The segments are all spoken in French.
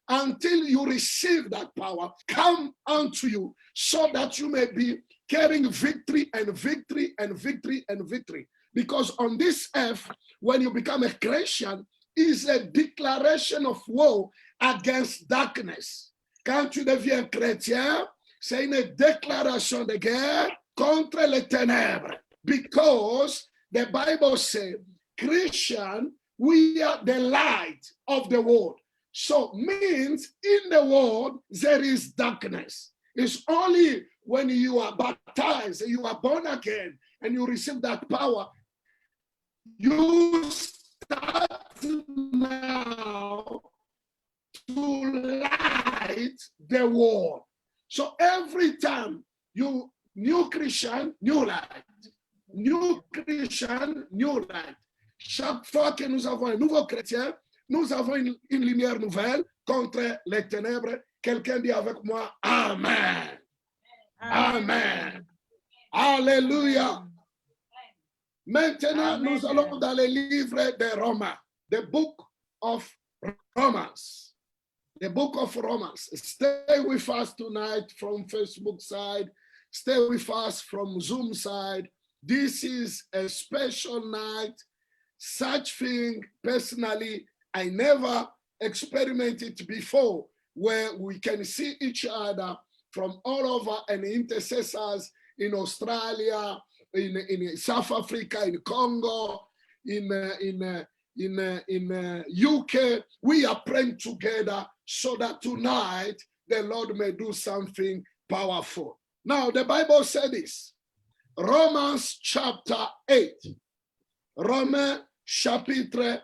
until you receive that power come unto you, so that you may be carrying victory and victory and victory and victory. Because on this earth, when you become a Christian, is a declaration of war against darkness. Quand tu deviens chrétien, c'est une déclaration de guerre contre les ténèbres. Because the Bible says, Christian, we are the light of the world. So means in the world, there is darkness. It's only when you are baptized, you are born again, and you receive that power, you start now to light the world. So every time you new Christian, new light. New Christian, new light. Chaque fois que nous avons un nouveau chrétien, nous avons une lumière nouvelle contre les ténèbres. Quelqu'un dit avec moi, Amen. Amen. Alléluia. Maintenant, nous allons dans le livre de Romains, the book of Romans. The book of Romans. Stay with us tonight from Facebook side. Stay with us from Zoom side. This is a special night. Such thing, personally, I never experimented before, where we can see each other from all over, and intercessors in Australia, in South Africa, in Congo, in UK. We are praying together so that tonight the Lord may do something powerful. Now, the Bible said this, Romans chapter 8, Romains chapitre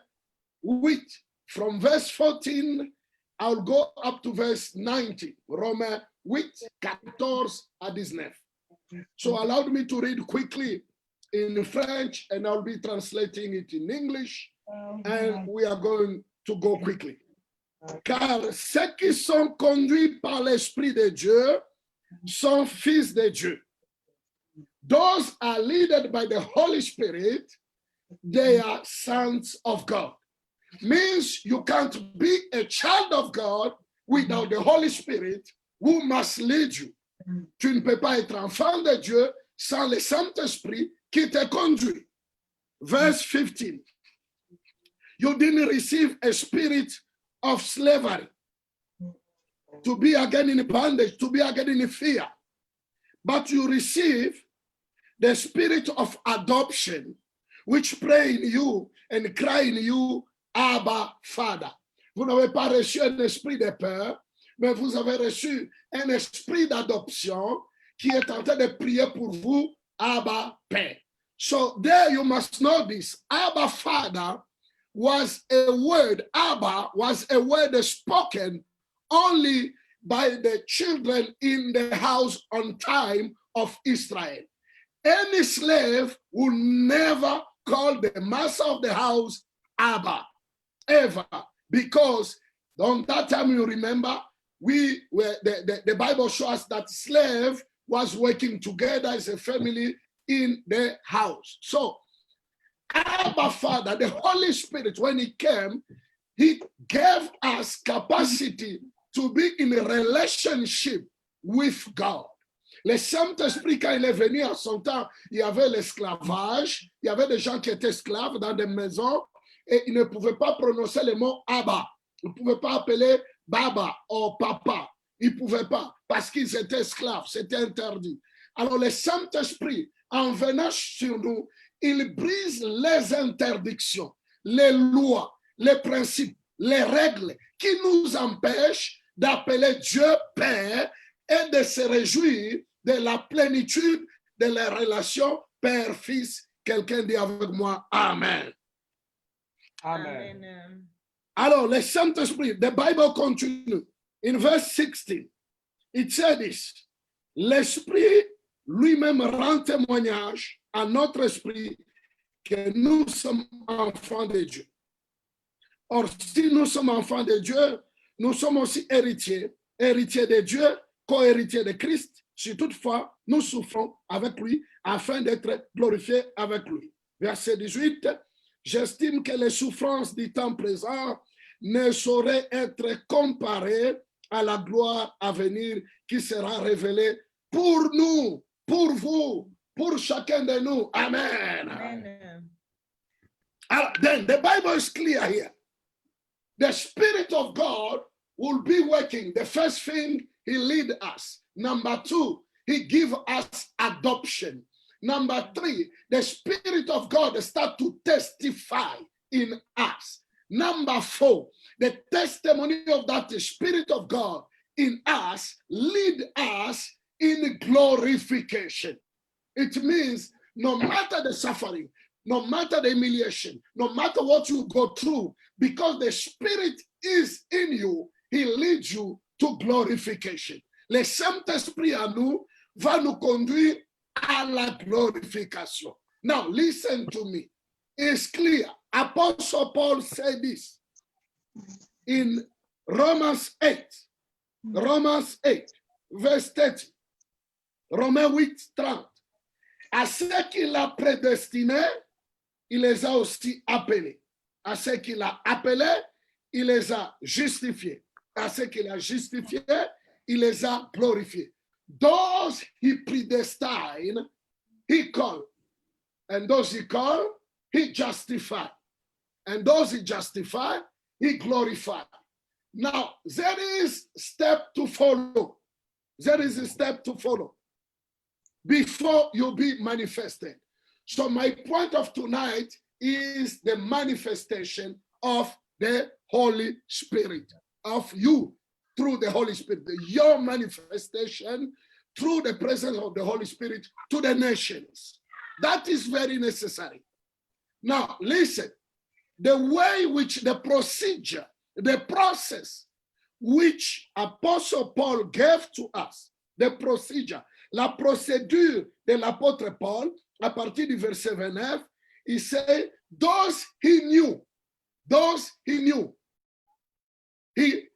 8, from verse 14, I'll go up to verse 19, Romains 8, 14 à 19. So allow me to read quickly in French, and I'll be translating it in English, and we are going to go quickly. Car ceux qui sont conduits par l'Esprit de Dieu sont fils de Dieu. Those are led by the Holy Spirit, they are sons of God. Means you can't be a child of God without the Holy Spirit who must lead you. Tu ne peux pas être enfant de Dieu sans le Saint-Esprit qui te conduit. Verse 15. You didn't receive a spirit of slavery to be again in bondage, to be again in fear, but you receive the spirit of adoption, which pray in you and cry in you, Abba, Father. Vous n'avez pas reçu un esprit de peur, mais vous avez reçu un esprit d'adoption qui est en train de prier pour vous, Abba, Père. So there you must know this. Abba, Father was a word, Abba was a word spoken only by the children in the house on time of Israel. Any slave will never call the master of the house Abba, ever, because on that time, you remember, the Bible shows us that slave was working together as a family in the house. So Abba Father, the Holy Spirit, when he came, he gave us capacity to be in a relationship with God. Le Saint-Esprit, quand il est venu à son temps, il y avait l'esclavage, il y avait des gens qui étaient esclaves dans des maisons et ils ne pouvaient pas prononcer le mot Abba. Ils ne pouvaient pas appeler Baba ou Papa. Ils ne pouvaient pas parce qu'ils étaient esclaves, c'était interdit. Alors le Saint-Esprit, en venant sur nous, il brise les interdictions, les lois, les principes, les règles qui nous empêchent d'appeler Dieu Père et de se réjouir de la plénitude de la relation Père-Fils. Quelqu'un dit avec moi, Amen. Amen. Amen. Alors, le Saint-Esprit, the Bible continue. In verse 16, it said this, l'Esprit lui-même rend témoignage à notre esprit que nous sommes enfants de Dieu. Or, si nous sommes enfants de Dieu, nous sommes aussi héritiers, héritiers de Dieu, co-héritiers de Christ, si toutefois nous souffrons avec lui afin d'être glorifiés avec lui. Verset 18, j'estime que les souffrances du temps présent ne saurait être comparé à la gloire à venir qui sera révélée pour nous, pour vous, pour chacun de nous. Amen. Amen. Then the Bible is clear here. The Spirit of God will be working. The first thing, He lead us. Number 2, He give us adoption. Number 3, the Spirit of God start to testify in us. Number 4, the testimony of that Spirit of God in us lead us in glorification. It means no matter the suffering, no matter the humiliation, no matter what you go through, because the Spirit is in you, He leads you to glorification. Le Saint-Esprit à nous va nous conduire à la glorification. Now, listen to me. It's clear. Apostle Paul said this in Romans 8. Romans 8, verse 30. Romains 8, 30. À ceux qu'il a prédestinés, il les a aussi appelés. À ceux qu'il a appelés, il les a justifiés. À ceux qu'il a justifiés, il les a glorifiés. Those he predestined, he called. And those he called, he justified. And those he justified, he glorified. Now, there is step to follow. There is a step to follow before you be manifested. So my point of tonight is the manifestation of the Holy Spirit, of you through the Holy Spirit, your manifestation through the presence of the Holy Spirit to the nations. That is very necessary. Now, listen, the way which the procedure, the process which Apostle Paul gave to us, the procedure, la procédure de l'apôtre Paul, à partir du verset 29, il say, those he knew, he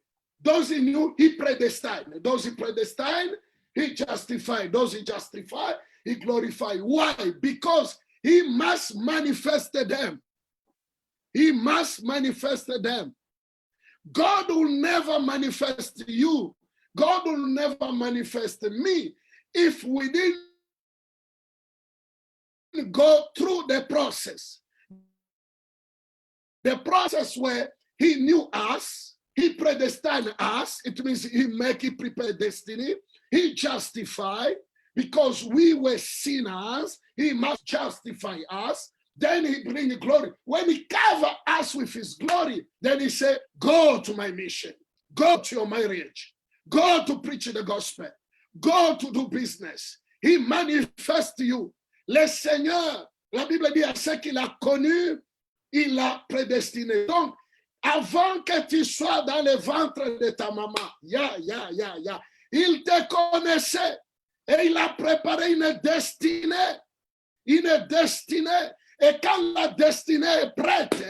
predestined. Those he predestined, he justified. Those he justified, he glorified. Why? Because he must manifest them. He must manifest them. God will never manifest you. God will never manifest me if we didn't go through the process. The process where he knew us, he predestined us. It means he prepared destiny. He justified because we were sinners. He must justify us. Then he bring glory. When he cover us with his glory, then he say, go to my mission. Go to your marriage. Go to preach the gospel. Go to do business. He manifests you. Le Seigneur, la Bible dit à ce qu'il a connu, il l'a prédestiné. Donc, avant que tu sois dans le ventre de ta maman, il te connaissait et il a préparé une destinée. Une destinée. Et quand la destinée est prête,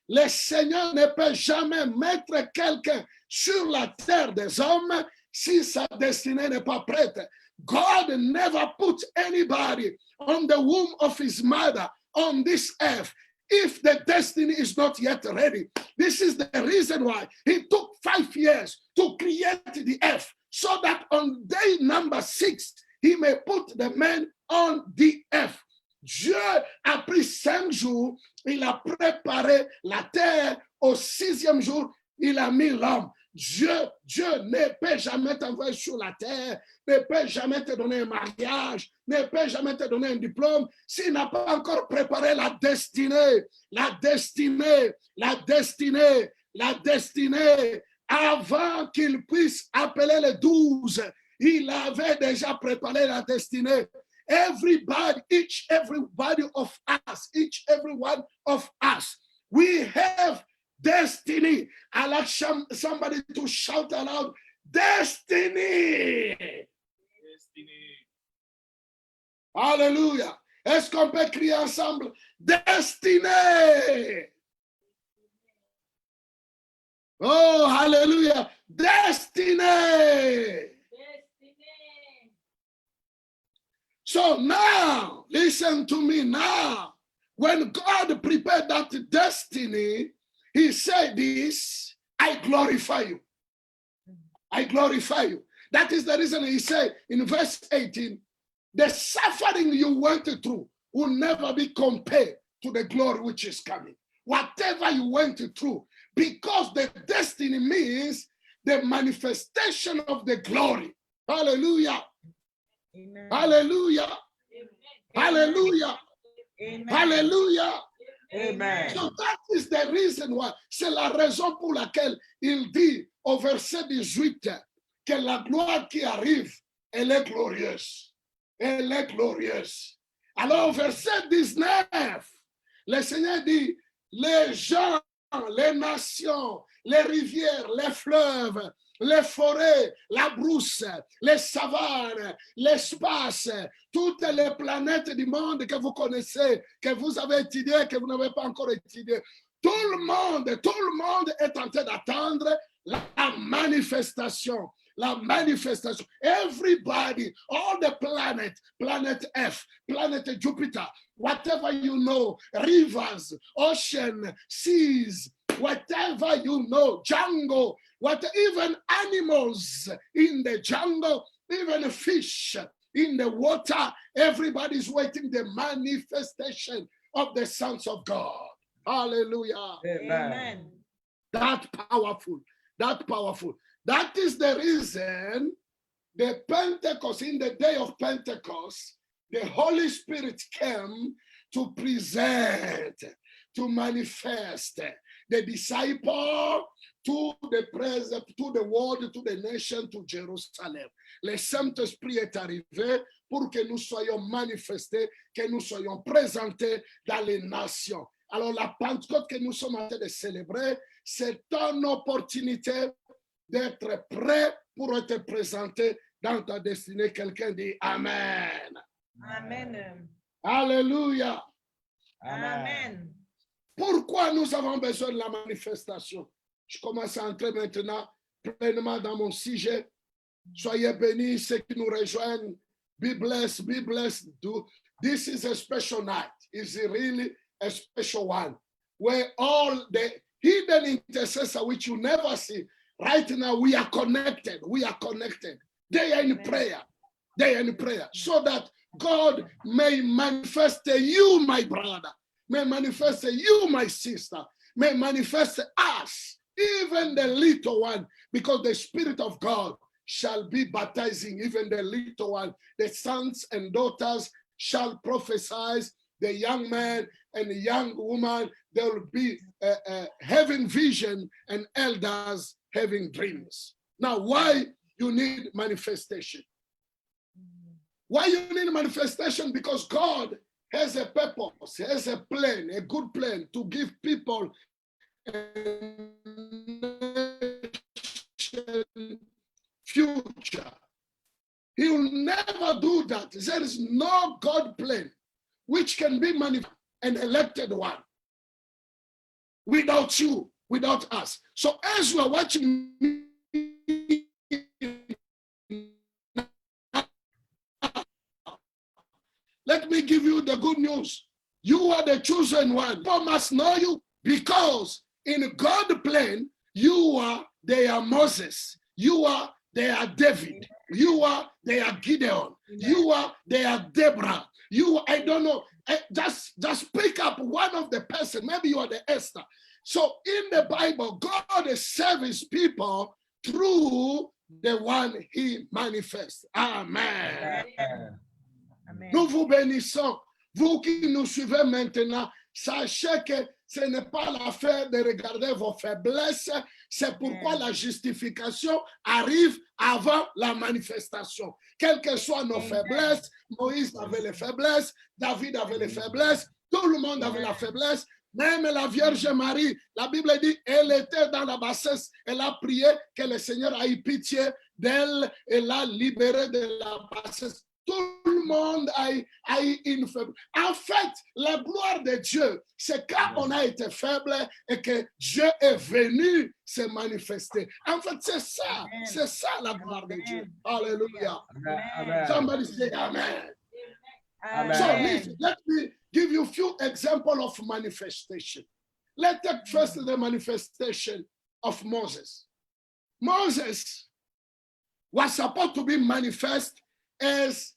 le Seigneur ne peut jamais mettre quelqu'un sur la terre des hommes si sa destinée n'est pas prête. God never put anybody on the womb of his mother on this earth if the destiny is not yet ready. This is the reason why he took 5 years to create the earth, so that on day number 6, he may put the man on the earth. Dieu a pris 5 jours, il a préparé la terre. Au 6e jour, il a mis l'homme. Dieu ne peut jamais t'envoyer sur la terre, ne peut jamais te donner un mariage, ne peut jamais te donner un diplôme s'il n'a pas encore préparé la destinée. La destinée, la destinée, la destinée. Avant qu'il puisse appeler les 12, il avait déjà préparé la destinée. Everybody, every one of us, we have destiny. I like somebody to shout aloud, destiny. Destiny. Hallelujah. Est-ce qu'on peut crier ensemble, destiny? Oh, hallelujah. Destiny. So now, listen to me now. When God prepared that destiny, he said this, glorify you. I glorify you. That is the reason he said in verse 18, the suffering you went through will never be compared to the glory which is coming. Whatever you went through, because the destiny means the manifestation of the glory. Hallelujah. Amen. Hallelujah. Hallelujah. Amen. Hallelujah. Amen. So that is the reason why. C'est la raison pour laquelle il dit au verset 18 que la gloire qui arrive, elle est glorieuse. Elle est glorieuse. Alors, au verset 19, le Seigneur dit, les gens, les nations, les rivières, les fleuves, les forêts, la brousse, les savanes, l'espace, toutes les planètes du monde que vous connaissez, que vous avez étudiées, que vous n'avez pas encore étudiées, tout le monde est en train d'attendre la manifestation. La manifestation. Everybody, all the planet F, planet Jupiter, whatever you know, rivers, ocean, seas, whatever you know, jungle, even animals in the jungle, even fish in the water, everybody's waiting the manifestation of the sons of God. Hallelujah. Amen. That powerful. That is the reason the Pentecost, in the day of Pentecost, the Holy Spirit came to present, to manifest the disciple to the present, to the world, to the nation, to Jerusalem. Le Saint-Esprit est arrivé pour que nous soyons manifestés, que nous soyons présentés dans les nations. Alors la Pentecôte que nous sommes en train de célébrer, c'est une opportunité d'être prêt pour être présenté dans ta destinée. Quelqu'un dit Amen. Amen. Alléluia. Amen. Pourquoi nous avons besoin de la manifestation? Je commence à entrer maintenant pleinement dans mon sujet. Soyez bénis ceux qui nous rejoignent. Be blessed, be blessed. This is a special night. It's really a special one where all the hidden intercessor which you never see, right now we are connected. We are connected. They are in prayer. They are in prayer. So that God may manifest you, my brother, may manifest you, my sister, may manifest us, even the little one, because the Spirit of God shall be baptizing even the little one. The sons and daughters shall prophesy. The young man and the young woman, they will be having vision, and elders having dreams. Now, why you need manifestation? Why you need manifestation? Because God has a purpose, has a plan, a good plan to give people a future. He will never do that. There is no God plan which can be manifested and elected one without you, without us. So as you are watching me, let me give you the good news. You are the chosen one. People must know you because in God's plan, they are Moses. They are David. They are Gideon. They are Deborah. I don't know. Just pick up one of the person. Maybe you are the Esther. So in the Bible, God serves his people through the one he manifests. Amen. Amen. Nous vous bénissons. Vous qui nous suivez maintenant, sachez que ce n'est pas l'affaire de regarder vos faiblesses. C'est pourquoi la justification arrive avant la manifestation. Quelles que soient nos faiblesses, Moïse avait les faiblesses, David avait les faiblesses, tout le monde avait la faiblesse. Même la Vierge Marie, la Bible dit, elle était dans la bassesse, elle a prié que le Seigneur ait pitié d'elle et l'a libérée de la bassesse. Tout le monde a une faiblesse. En fait, la gloire de Dieu, c'est quand on a été faible et que Dieu est venu se manifester. En fait, c'est ça la gloire de Dieu. Hallelujah. Amen. Somebody say amen. Amen. So listen, let me give you a few examples of manifestation. Let's take first the manifestation of Moses. Moses was supposed to be manifest as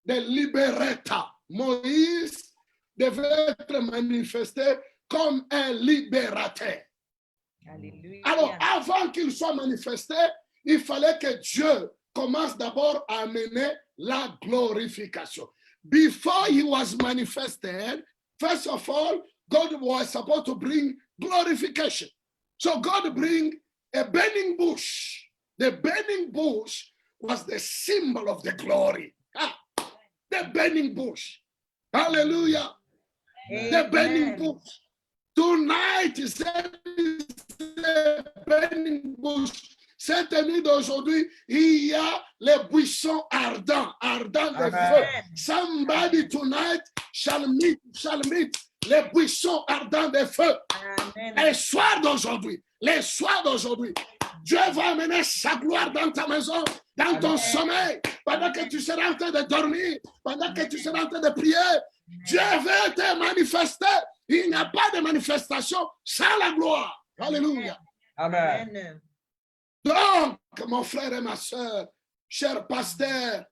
the liberator. Moïse devait être manifesté comme un libérateur. Alléluia. Alors, avant qu'il soit manifesté, il fallait que Dieu commence d'abord à amener la glorification. Before he was manifested, first of all, God was supposed to bring glorification. So God bring a burning bush. The burning bush was the symbol of the glory. The burning bush. Hallelujah. The burning bush. Tonight is the burning bush. Cette nuit d'aujourd'hui, il y a les buissons ardents de feu. Somebody tonight shall meet les buissons ardents de feu. Amen. Les soirs d'aujourd'hui, Dieu va amener sa gloire dans ta maison, dans ton sommeil, pendant que tu seras en train de dormir, pendant que tu seras en train de prier. Dieu veut te manifester. Il n'y a pas de manifestation sans la gloire. Alléluia. Amen. Amen. Donc, mon frère et ma soeur, chers pasteurs,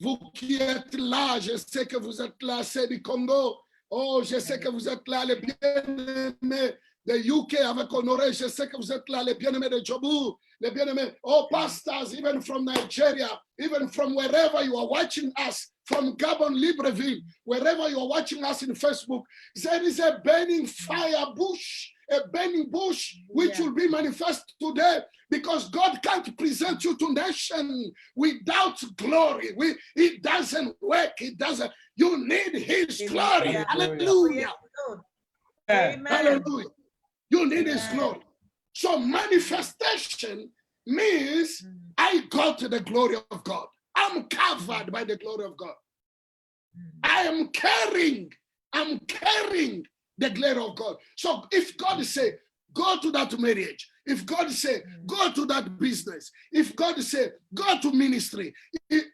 vous qui êtes là, je sais que vous êtes là, c'est du Congo. Oh, je sais que vous êtes là, les bien-aimés de UK avec Honoré. Je sais que vous êtes là, les bien-aimés de Jobu, les bien-aimés. Oh, pastors, even from Nigeria, even from wherever you are watching us, from Gabon, Libreville, wherever you are watching us in Facebook, there is a burning fire bush, a burning bush, which will be manifest today, because God can't present you to nation without glory. It doesn't work. It doesn't. You need His glory. Hallelujah. Amen. Hallelujah. You need His glory. So manifestation means I got the glory of God. I'm covered by the glory of God. I am carrying the glory of God. So if God say, go to that marriage, if God say, go to that business, if God say, go to ministry,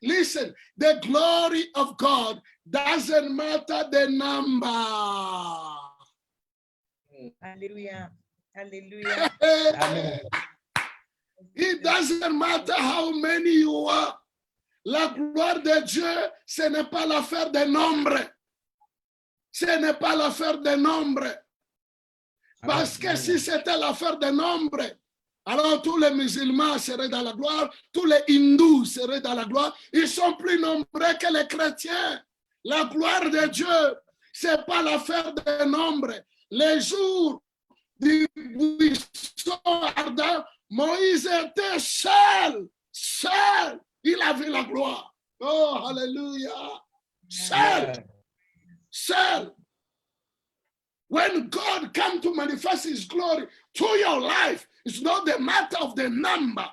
listen, the glory of God doesn't matter the number. Hallelujah. Hallelujah. Amen. It doesn't matter how many you are. La gloire de Dieu, ce n'est pas l'affaire des nombres. Ce n'est pas l'affaire des nombres. Parce que si c'était l'affaire des nombres, alors tous les musulmans seraient dans la gloire, tous les hindous seraient dans la gloire. Ils sont plus nombreux que les chrétiens. La gloire de Dieu, ce n'est pas l'affaire des nombres. Les jours du buisson ardent, Moïse était seul. Il avait la gloire. Oh, hallelujah. Seul. When God comes to manifest His glory to your life, it's not the matter of the number.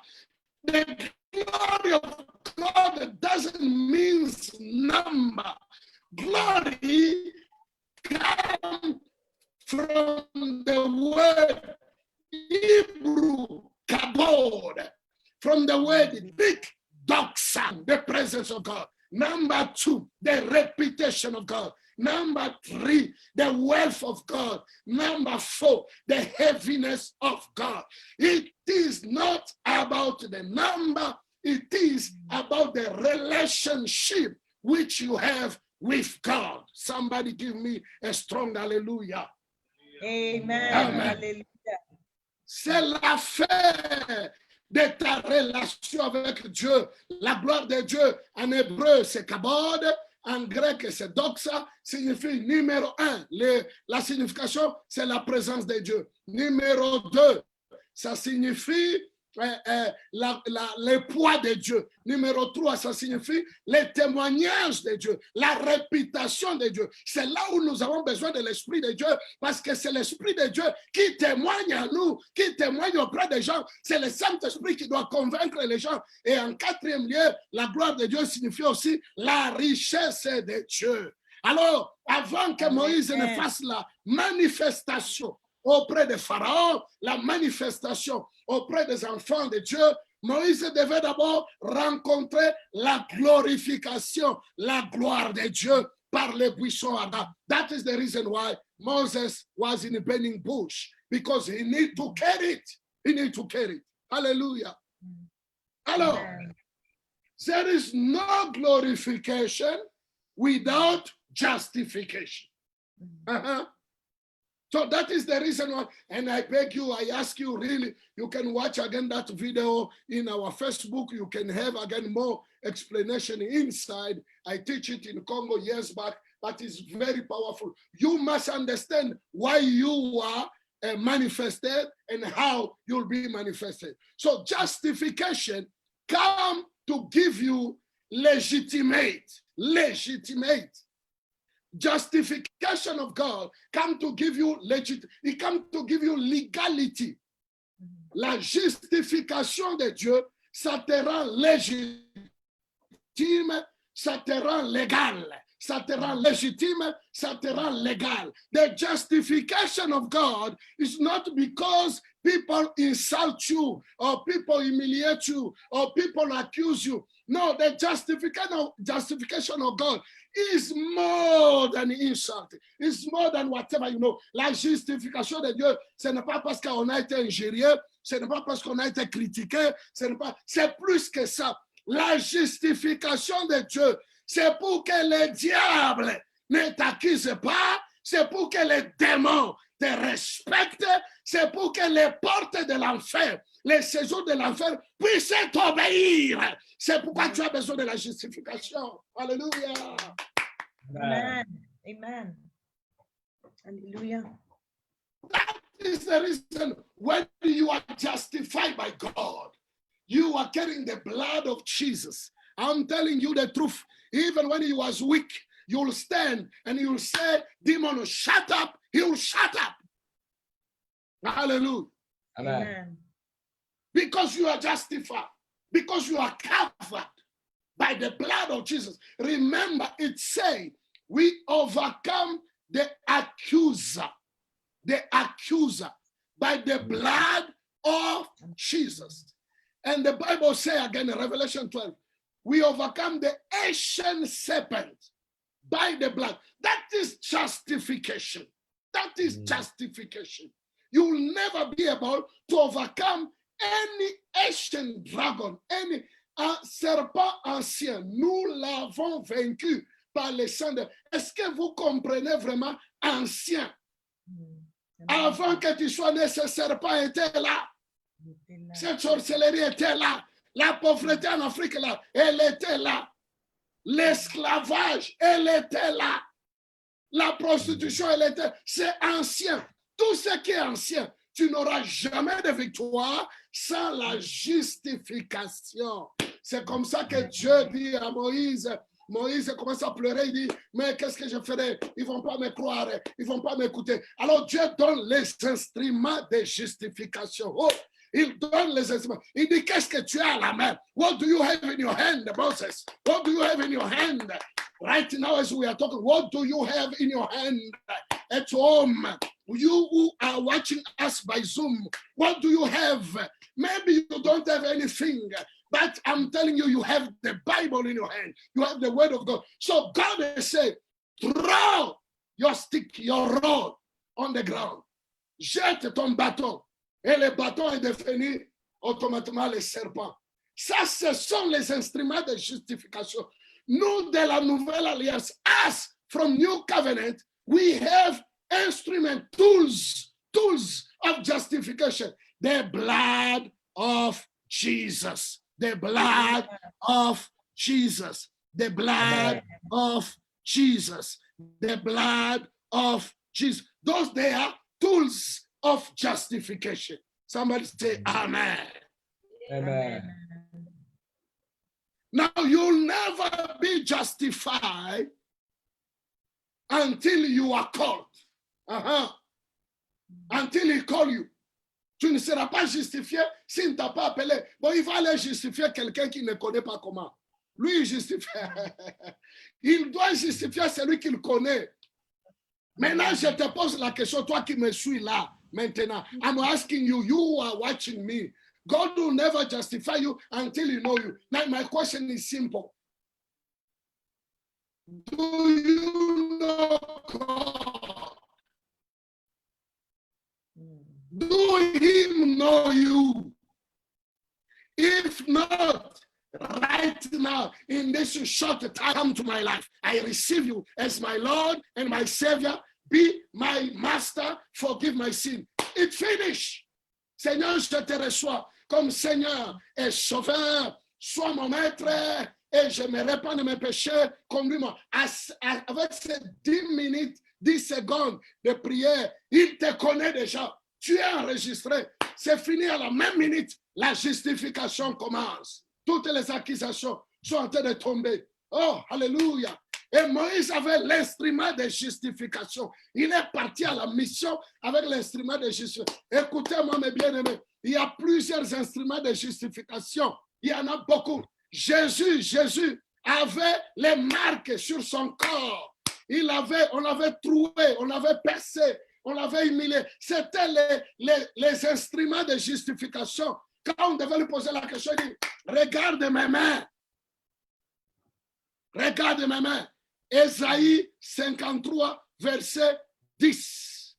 The glory of God doesn't mean number. Glory comes from the word Hebrew, kabod, from the word Greek, doxa, the presence of God. Number 2, the reputation of God. Number 3, the wealth of God. Number 4, the heaviness of God. It is not about the number. It is about the relationship which you have with God. Somebody give me a strong hallelujah. Amen. Amen. Hallelujah. C'est l'affaire de ta relation avec Dieu. La gloire de Dieu, en hébreu, c'est kabod. En grec, c'est doxa, signifie numéro 1. La signification, c'est la présence de Dieu. Numéro 2, ça signifie le poids de Dieu. Numéro 3, ça signifie les témoignages de Dieu, la réputation de Dieu. C'est là où nous avons besoin de l'Esprit de Dieu, parce que c'est l'Esprit de Dieu qui témoigne à nous, qui témoigne auprès des gens. C'est le Saint-Esprit qui doit convaincre les gens. Et en 4e lieu, la gloire de Dieu signifie aussi la richesse de Dieu. Alors, avant que Moïse ne fasse la manifestation auprès de Pharaon, la manifestation auprès des enfants de Dieu, Moïse devait d'abord rencontrer la glorification, la gloire de Dieu par les buissons ardents. That is the reason why Moses was in a burning bush, because he need to carry it. he needs to carry it. Hallelujah. Alors, Amen. there is no glorification without justification. Uh-huh. So that is the reason why, and I beg you, I ask you really, you can watch again that video in our Facebook. You can have again more explanation inside. I teach it in Congo years back, but it's very powerful. You must understand why you are manifested and how you'll be manifested. So justification come to give you legitimate. Justification of God come to give you it come to give you legality. La justification de Dieu, ça te rend légitime, ça te rend légal. Ça te rend légitime, ça te rend légal. The justification of God is not because people insult you or people humiliate you or people accuse you. No, the justification of God is more than insult. It's more than whatever you know. La justification de Dieu, ce n'est pas parce qu'on a été injurié, ce n'est pas parce qu'on a été critiqué, c'est plus que ça. La justification de Dieu, c'est pour que le diable ne t'accuse pas, c'est pour que les démons te respectent, c'est pour que les portes de l'enfer, les séjours de l'enfer puissent t'obéir. C'est pourquoi tu as besoin de la justification. Alléluia. Amen. Amen. Hallelujah. That is the reason when you are justified by God, you are carrying the blood of Jesus. I'm telling you the truth. Even when he was weak, you'll stand and you'll say, demon, shut up. He will shut up. Hallelujah. Amen. Because you are justified. Because you are covered by the blood of Jesus. Remember, it says we overcome the accuser. The accuser by the blood of Jesus. And the Bible says again in Revelation 12, we overcome the ancient serpent by the blood. That is justification. That is justification. You will never be able to overcome any ancient dragon, any serpent ancien. Nous l'avons vaincu par le sang de... Est-ce que vous comprenez vraiment ancien? Avant que tu sois né, ce serpent était là. Cette sorcellerie était là. La pauvreté en Afrique, là, elle était là. L'esclavage, elle était là. La prostitution, elle était... C'est ancien. Tout ce qui est ancien, tu n'auras jamais de victoire sans la justification. C'est comme ça que Dieu dit à Moïse. Moïse commence à pleurer, il dit, mais qu'est-ce que je ferai? Ils ne vont pas me croire, ils ne vont pas m'écouter. Alors Dieu donne les instruments de justification. Oh, il donne les instruments. Il dit, qu'est-ce que tu as à la main? What do you have in your hand, Moses? What do you have in your hand? Right now as we are talking, what do you have in your hand at home? You who are watching us by Zoom, what do you have? Maybe you don't have anything, but I'm telling you, you have the Bible in your hand. You have the Word of God. So God has said, throw your stick, your rod on the ground. Jette ton bâton. Et le bâton est devenu automatiquement le serpent. Ça, ce sont les instruments de justification. Nous, de la Nouvelle Alliance, us from New Covenant, we have instrument, tools of justification. The blood of Jesus. The blood of Jesus. The blood of Jesus. The blood of Jesus. Those they are tools of justification. Somebody say amen. Amen. Now you'll never be justified until you are called. Until he call you. Tu ne seras pas justifié s'il ne t'a pas appelé. Bon, il va aller justifier quelqu'un qui ne connaît pas comment. Lui, il justifie. Il doit justifier celui qu'il connaît. Maintenant, je te pose la question, toi qui me suis là, maintenant. I'm asking you, you who are watching me. God will never justify you until he know you. Now, my question is simple. Do you know God? Do him know you? If not, right now, in this short time, come to my life. I receive you as my Lord and my Savior. Be my master. Forgive my sin. It's finished. Seigneur, je te reçois comme Seigneur et Sauveur. Sois mon maître et je me répands de mes péchés. Conduis-moi. Avec ces 10 minutes, 10 secondes de prière, il te connaît déjà. Tu es enregistré. C'est fini à la même minute. La justification commence. Toutes les accusations sont en train de tomber. Oh, alléluia. Et Moïse avait l'instrument de justification. Il est parti à la mission avec l'instrument de justification. Écoutez-moi, mes bien-aimés, il y a plusieurs instruments de justification. Il y en a beaucoup. Jésus avait les marques sur son corps. On l'avait troué, on l'avait percé, on l'avait humilié. C'était les instruments de justification. Quand on devait lui poser la question, il dit, regarde mes mains. Regarde mes mains. Ésaïe 53, verset 10.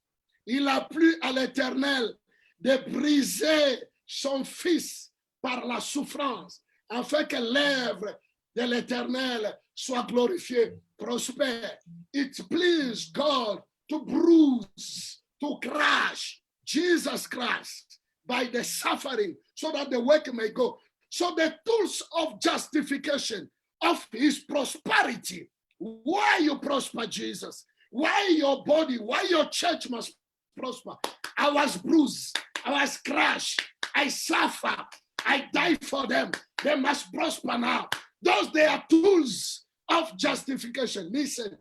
Il a plu à l'Éternel de briser son fils par la souffrance, afin que l'œuvre de l'Éternel soit glorifiée, prospère. It pleased God to bruise, to crush Jesus Christ by the suffering, so that the work may go. So the tools of justification of his prosperity. Why you prosper, Jesus? Why your body? Why your church must prosper? I was bruised. I was crushed. I suffer. I died for them. They must prosper now. Those they are tools of justification. Listen.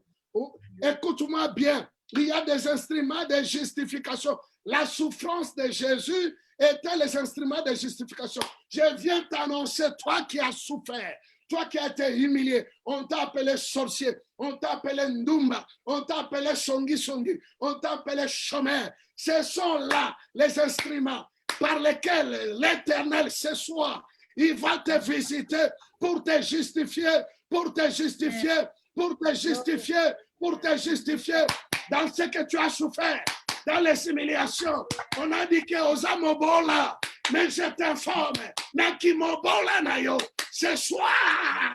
Écoute-moi bien. Il y a des instruments de justification. La souffrance de Jésus était les instruments de justification. Je viens t'annoncer, toi qui as souffert, toi qui as été humilié, on t'a appelé sorcier, on t'a appelé Ndumba, on t'a appelé Songi, on t'a appelé chômeur. Ce sont là les instruments par lesquels l'Éternel ce soir, il va te visiter pour te justifier, pour te justifier, pour te justifier, pour te justifier dans ce que tu as souffert, dans les humiliations. On a dit que Osamobola, mais je t'informe, Nakimobola Nayo, ce soir,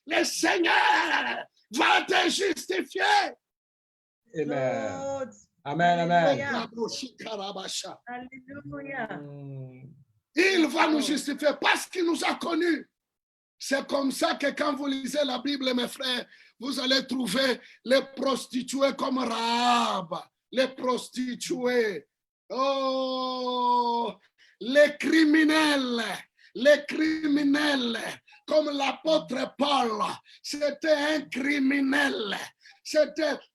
le Seigneur va te justifier. Amen. Lord. Amen. Amen. Alléluia. Il va nous justifier parce qu'il nous a connus. C'est comme ça que quand vous lisez la Bible, mes frères, vous allez trouver les prostituées comme Rahab, les prostituées. Oh, les criminels comme l'apôtre Paul, c'était un criminel.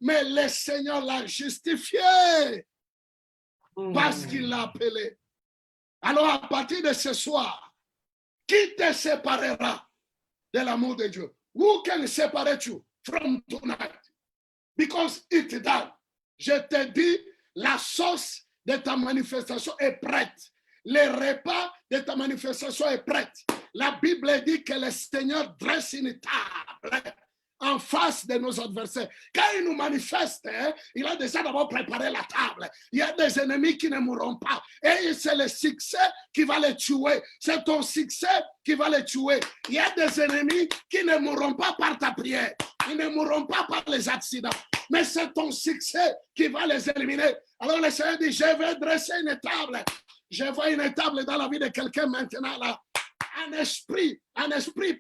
Mais le Seigneur l'a justifié parce qu'il l'a appelé. Alors à partir de ce soir, qui te séparera de l'amour de Dieu? Who can separate you from tonight? Because it's done. Je te dis, la sauce de ta manifestation est prête. Le repas de ta manifestation est prête. La Bible dit que le Seigneur dresse une table en face de nos adversaires. Quand il nous manifeste, il a déjà d'abord préparé la table. Il y a des ennemis qui ne mourront pas. Et c'est le succès qui va les tuer. C'est ton succès qui va les tuer. Il y a des ennemis qui ne mourront pas par ta prière. Ils ne mourront pas par les accidents. Mais c'est ton succès qui va les éliminer. Alors le Seigneur dit, je vais dresser une table. Je vois une table dans la vie de quelqu'un maintenant là. Un esprit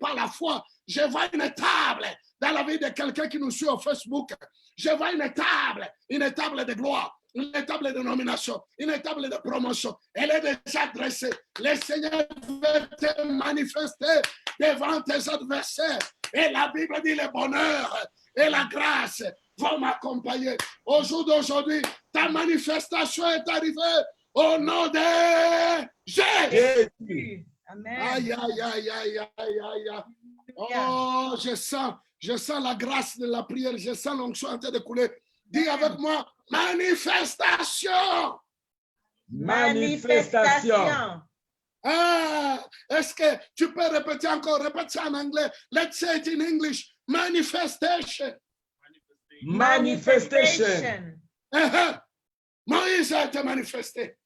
par la foi. Je vois une table dans la vie de quelqu'un qui nous suit au Facebook. Je vois une table de gloire, une table de nomination, une table de promotion. Elle est déjà dressée. Le Seigneur veut te manifester devant tes adversaires. Et la Bible dit le bonheur et la grâce vont m'accompagner. Au jour d'aujourd'hui, ta manifestation est arrivée au nom de Jésus. Amen. Aïe, aïe, aïe, aïe, aïe, aïe. Oh, je sens la grâce de la prière, je sens l'onction en train de couler. Dis avec moi, manifestation. Manifestation. Ah, est-ce que tu peux répéter encore? Répète ça en anglais. Let's say it in English. Manifestation. Manifestation. Moïse a été manifesté.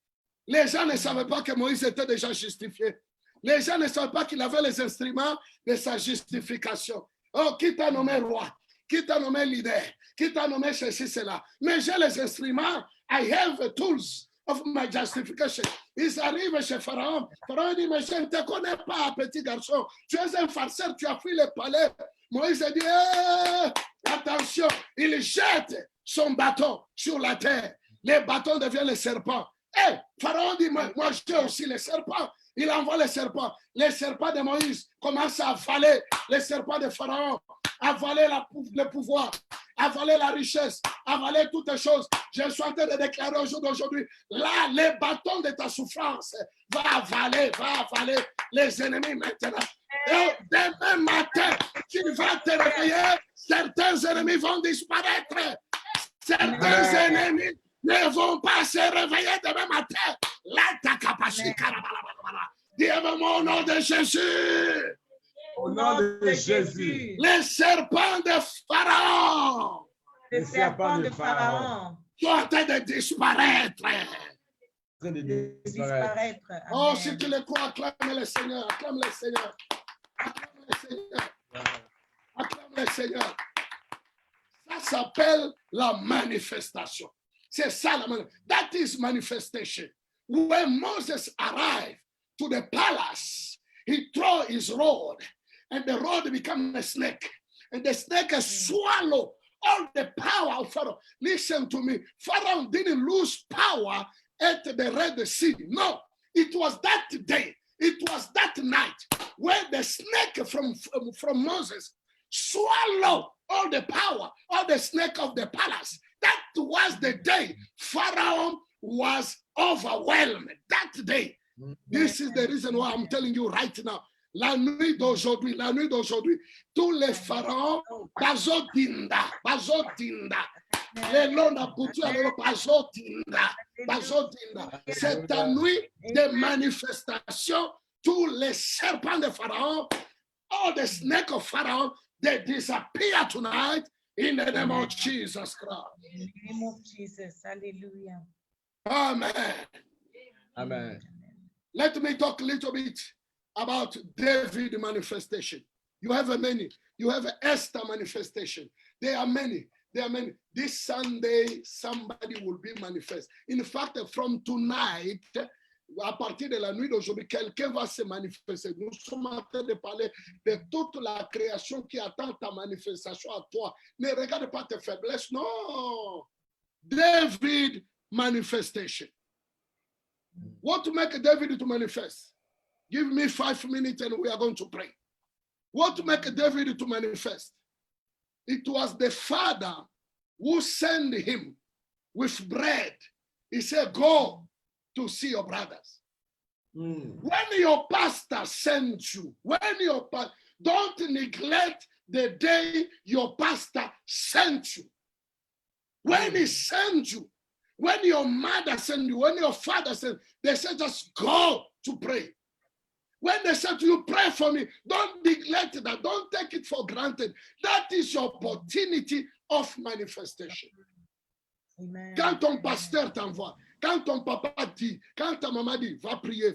Les gens ne savaient pas que Moïse était déjà justifié. Les gens ne savaient pas qu'il avait les instruments de sa justification. Oh, qui t'a nommé roi? Qui t'a nommé leader? Qui t'a nommé ceci, cela? Mais j'ai les instruments. I have the tools of my justification. Ils arrivent chez Pharaon. Pharaon dit, mais je ne te connais pas, petit garçon. Tu es un farceur, tu as fui le palais. Moïse a dit, attention, il jette son bâton sur la terre. Les bâtons deviennent les serpents. Pharaon dit, moi j'ai aussi les serpents. Il envoie les serpents. Les serpents de Moïse commencent à avaler les serpents de Pharaon, avaler le pouvoir, avaler la richesse, avaler toutes les choses. Je suis en train de déclarer aujourd'hui, là, les bâtons de ta souffrance va avaler les ennemis maintenant. Et demain matin, tu vas te réveiller, certains ennemis vont disparaître. Certains ennemis ne vont pas se réveiller demain matin. Là, ta capacité. Dis avec moi au nom de Jésus. Au nom de Jésus. Les serpents de Pharaon. Les serpents de Pharaon sont en train de disparaître. Disparaître. Oh, si tu le crois, acclame le Seigneur. Acclame le Seigneur. Acclame le Seigneur. Acclame le Seigneur. Ça s'appelle la manifestation. C'est ça la manifestation. That is manifestation. When Moses arrived to the palace, he threw his rod, and the rod became a snake. And the snake swallowed all the power of Pharaoh. Listen to me. Pharaoh didn't lose power at the Red Sea. No, it was that day. It was that night when the snake from Moses swallowed all the power, all the snake of the palace. That was the day Pharaoh was overwhelmed. That day. This is the reason why I'm telling you right now. La nuit d'aujourd'hui, tous les pharaons, bazotinda. Les longs poutu alors bazotinda. C'est ta nuit de manifestation. Tous les serpents de Pharaon, all the snake of Pharaoh, they disappear tonight in the name of Jesus Christ. In the name of Jesus, hallelujah. Amen. Amen. Let me talk a little bit about David manifestation. You have many. You have Esther manifestation. There are many. This Sunday, somebody will be manifest. In fact, from tonight, à partir de la nuit d'aujourd'hui, quelqu'un va se manifester. Nous sommes en train de parler de toute la création qui attend ta manifestation à toi. Ne regarde pas tes faiblesses, non. David manifestation. What to make David to manifest? Give me 5 minutes and we are going to pray. What to make David to manifest? It was the father who sent him with bread. He said, go to see your brothers. When your pastor sends you, don't neglect the day your pastor sent you. When he sends you, when your mother sends you, when your father sends, they say just go to pray. When they say to you, pray for me, don't neglect that. Don't take it for granted. That is your opportunity of manifestation. Amen. Quand ton pasteur t'envoie, quand ton papa dit, quand ta maman dit, va prier,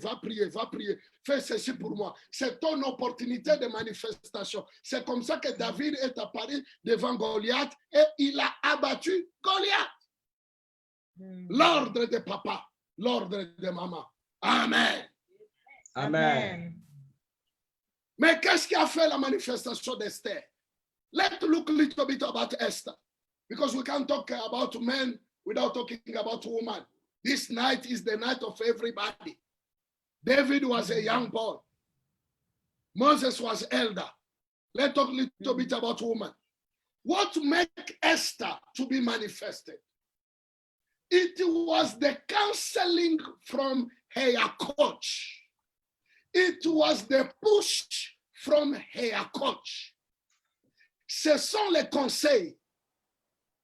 fais ceci pour moi, c'est ton opportunité de manifestation. C'est comme ça que David est apparu devant Goliath et il a abattu Goliath. L'ordre de papa, l'ordre de maman. Amen. Amen. Mais qu'est-ce qui a fait la manifestation d'Esther? Let's look a little bit about Esther. Because we can't talk about men without talking about women. This night is the night of everybody. David was a young boy. Moses was elder. Let's talk a little bit about women. What made Esther to be manifested? It was the counseling from her coach. It was the push from her coach. Ce sont les conseils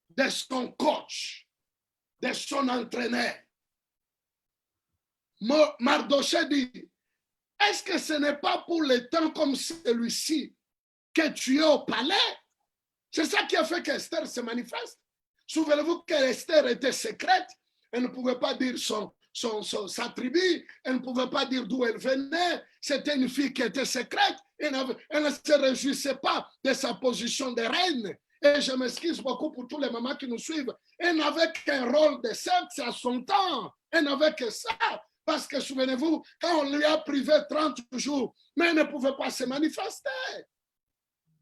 de son coach, de son entraîneur. Mardochée dit, est-ce que ce n'est pas pour les temps comme celui-ci que tu es au palais? C'est ça qui a fait qu'Esther se manifeste. Souvenez-vous qu'Esther était secrète. Elle ne pouvait pas dire son sa tribu. Elle ne pouvait pas dire d'où elle venait. C'était une fille qui était secrète. Elle ne se réjouissait pas de sa position de reine. Et je m'excuse beaucoup pour tous les mamans qui nous suivent. Elle n'avait qu'un rôle de sexe à son temps. Elle n'avait que ça. Parce que souvenez-vous, quand on lui a privé 30 jours, mais elle ne pouvait pas se manifester.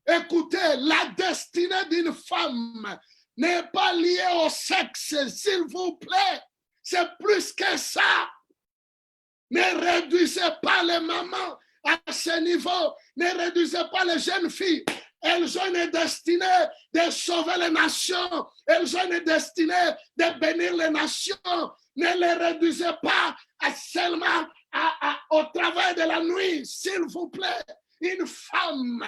Écoutez, la destinée d'une femme n'est pas liée au sexe, s'il vous plaît. C'est plus que ça. Ne réduisez pas les mamans à ce niveau. Ne réduisez pas les jeunes filles. Elles ont une destinée de sauver les nations. Elles ont une destinée de bénir les nations. Ne les réduisez pas seulement au travail de la nuit, s'il vous plaît. Une femme,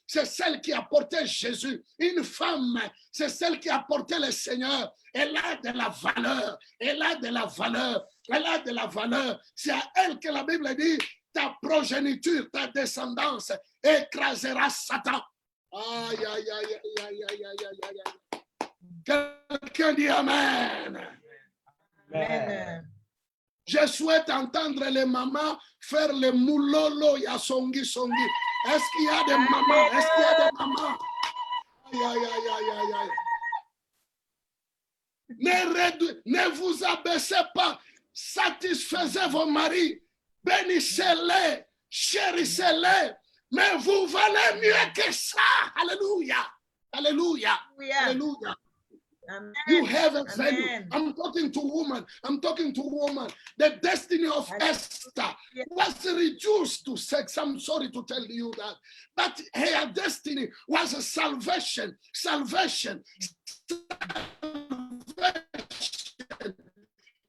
c'est celle qui a porté Jésus. Une femme, c'est celle qui a porté le Seigneur. Elle a de la valeur. Elle a de la valeur. Elle a de la valeur. C'est à elle que la Bible dit, ta progéniture, ta descendance écrasera Satan. Aïe, aïe, aïe, aïe, aïe, aïe, aïe, aïe. Quelqu'un dit Amen. Amen. Je souhaite entendre les mamans faire le moulolo ya songi songi. Est-ce qu'il y a des mamans? Est-ce qu'il y a des mamans? Aïe, aïe, aïe, aïe, aïe. Ne vous abaissez pas. Satisfaisez vos maris. Bénissez-les. Chérissez-les. Mais vous valez mieux que ça. Alléluia. Alléluia. Alléluia. Amen. You have a value. Amen. I'm talking to woman. I'm talking to woman. The destiny of Esther was reduced to sex. I'm sorry to tell you that. But her destiny was a salvation. Salvation.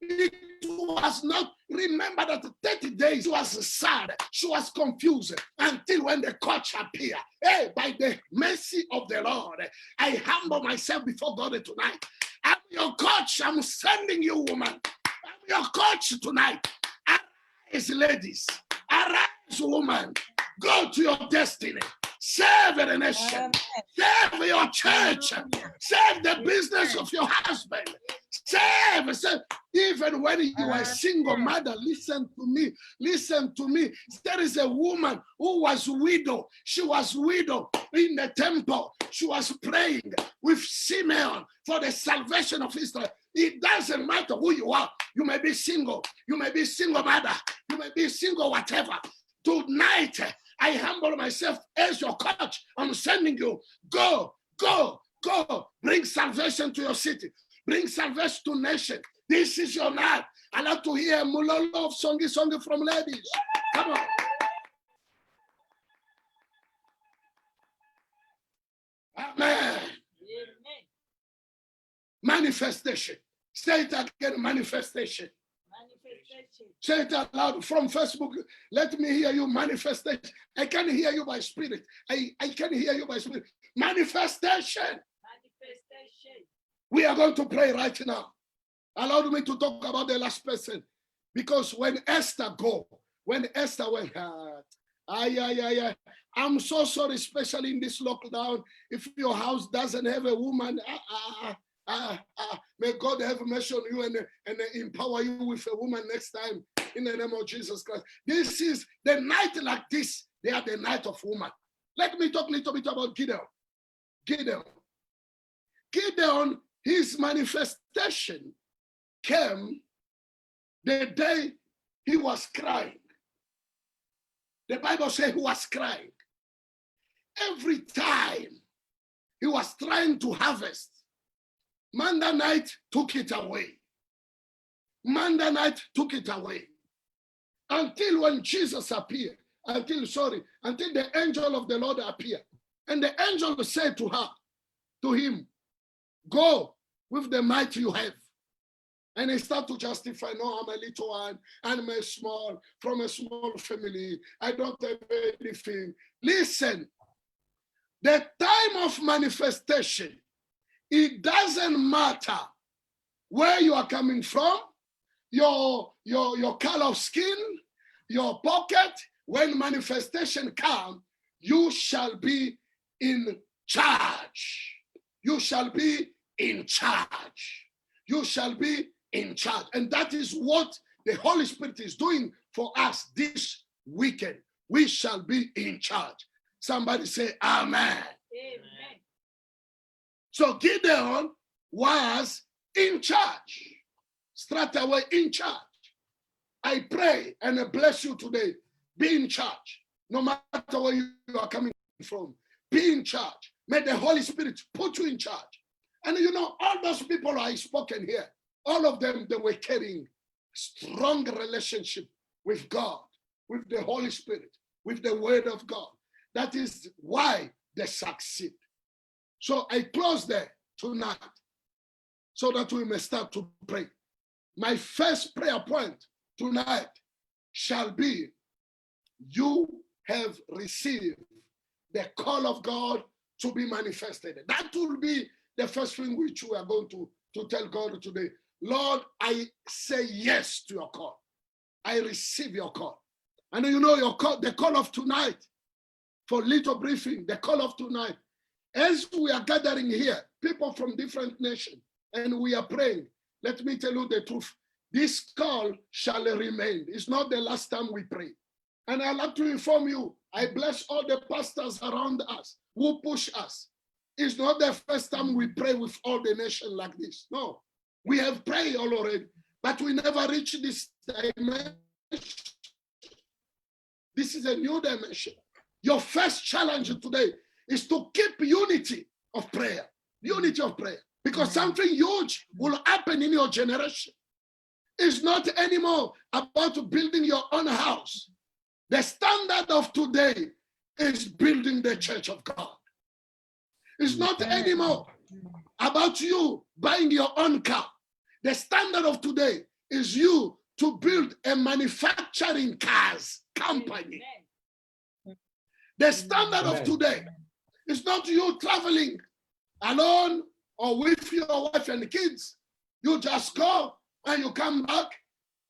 It was not, remember that 30 days she was sad, she was confused until when the coach appeared. Hey, by the mercy of the Lord, I humble myself before God tonight. I'm your coach, I'm sending you, woman. I'm your coach tonight. Arise, ladies. Arise, woman. Go to your destiny. Serve the nation. Serve your church. Serve the business of your husband. Serve. Even when you are a single mother, listen to me. Listen to me. There is a woman who was widow. She was widow in the temple. She was praying with Simeon for the salvation of Israel. It doesn't matter who you are. You may be single. You may be single mother. You may be single whatever. Tonight, I humble myself as your coach. I'm sending you. Go, go, go. Bring salvation to your city. Bring salvation to nation. This is your night. I like to hear mulolo of songy from ladies. Come on. Amen. Manifestation. Say it again, manifestation. Say it out loud from Facebook. Let me hear you, manifestation. I can hear you by spirit. I can hear you by spirit. Manifestation. We are going to pray right now. Allow me to talk about the last person. Because when Esther went, I'm so sorry, especially in this lockdown, if your house doesn't have a woman, may God have mercy on you and empower you with a woman next time in the name of Jesus Christ. This is the night like this. They are the night of woman. Let me talk a little bit about Gideon. Gideon, his manifestation came the day he was crying. The Bible says he was crying. Every time he was trying to harvest, Monday night took it away. Monday night took it away. Until when Jesus appeared, until the angel of the Lord appeared. And the angel said to him, go with the might you have. And he started to justify, no, I'm a little one, I'm from a small family. I don't have anything. Listen, the time of manifestation, it doesn't matter where you are coming from, your color of skin, your pocket. When manifestation comes, you shall be in charge. You shall be in charge. You shall be in charge. And that is what the Holy Spirit is doing for us this weekend, we shall be in charge. Somebody say, Amen. Amen. So Gideon was in charge, straight away in charge. I pray and I bless you today. Be in charge, no matter where you are coming from. Be in charge. May the Holy Spirit put you in charge. And you know, all those people I spoken here, all of them, they were carrying strong relationship with God, with the Holy Spirit, with the Word of God. That is why they succeed. So I close there tonight so that we may start to pray. My first prayer point tonight shall be, you have received the call of God to be manifested. That will be the first thing which we are going to tell God today. Lord, I say yes to your call. I receive your call. And you know your call, the call of tonight, for little briefing, the call of tonight, as we are gathering here, people from different nations, and we are praying, let me tell you the truth. This call shall remain. It's not the last time we pray. And I'd like to inform you, I bless all the pastors around us who push us. It's not the first time we pray with all the nation like this. No, we have prayed already, but we never reach this dimension. This is a new dimension. Your first challenge today is to keep unity of prayer. Unity of prayer. Because something huge will happen in your generation. It's not anymore about building your own house. The standard of today is building the church of God. It's not anymore about you buying your own car. The standard of today is you to build a manufacturing cars company. The standard of today is not you traveling alone or with your wife and kids. You just go and you come back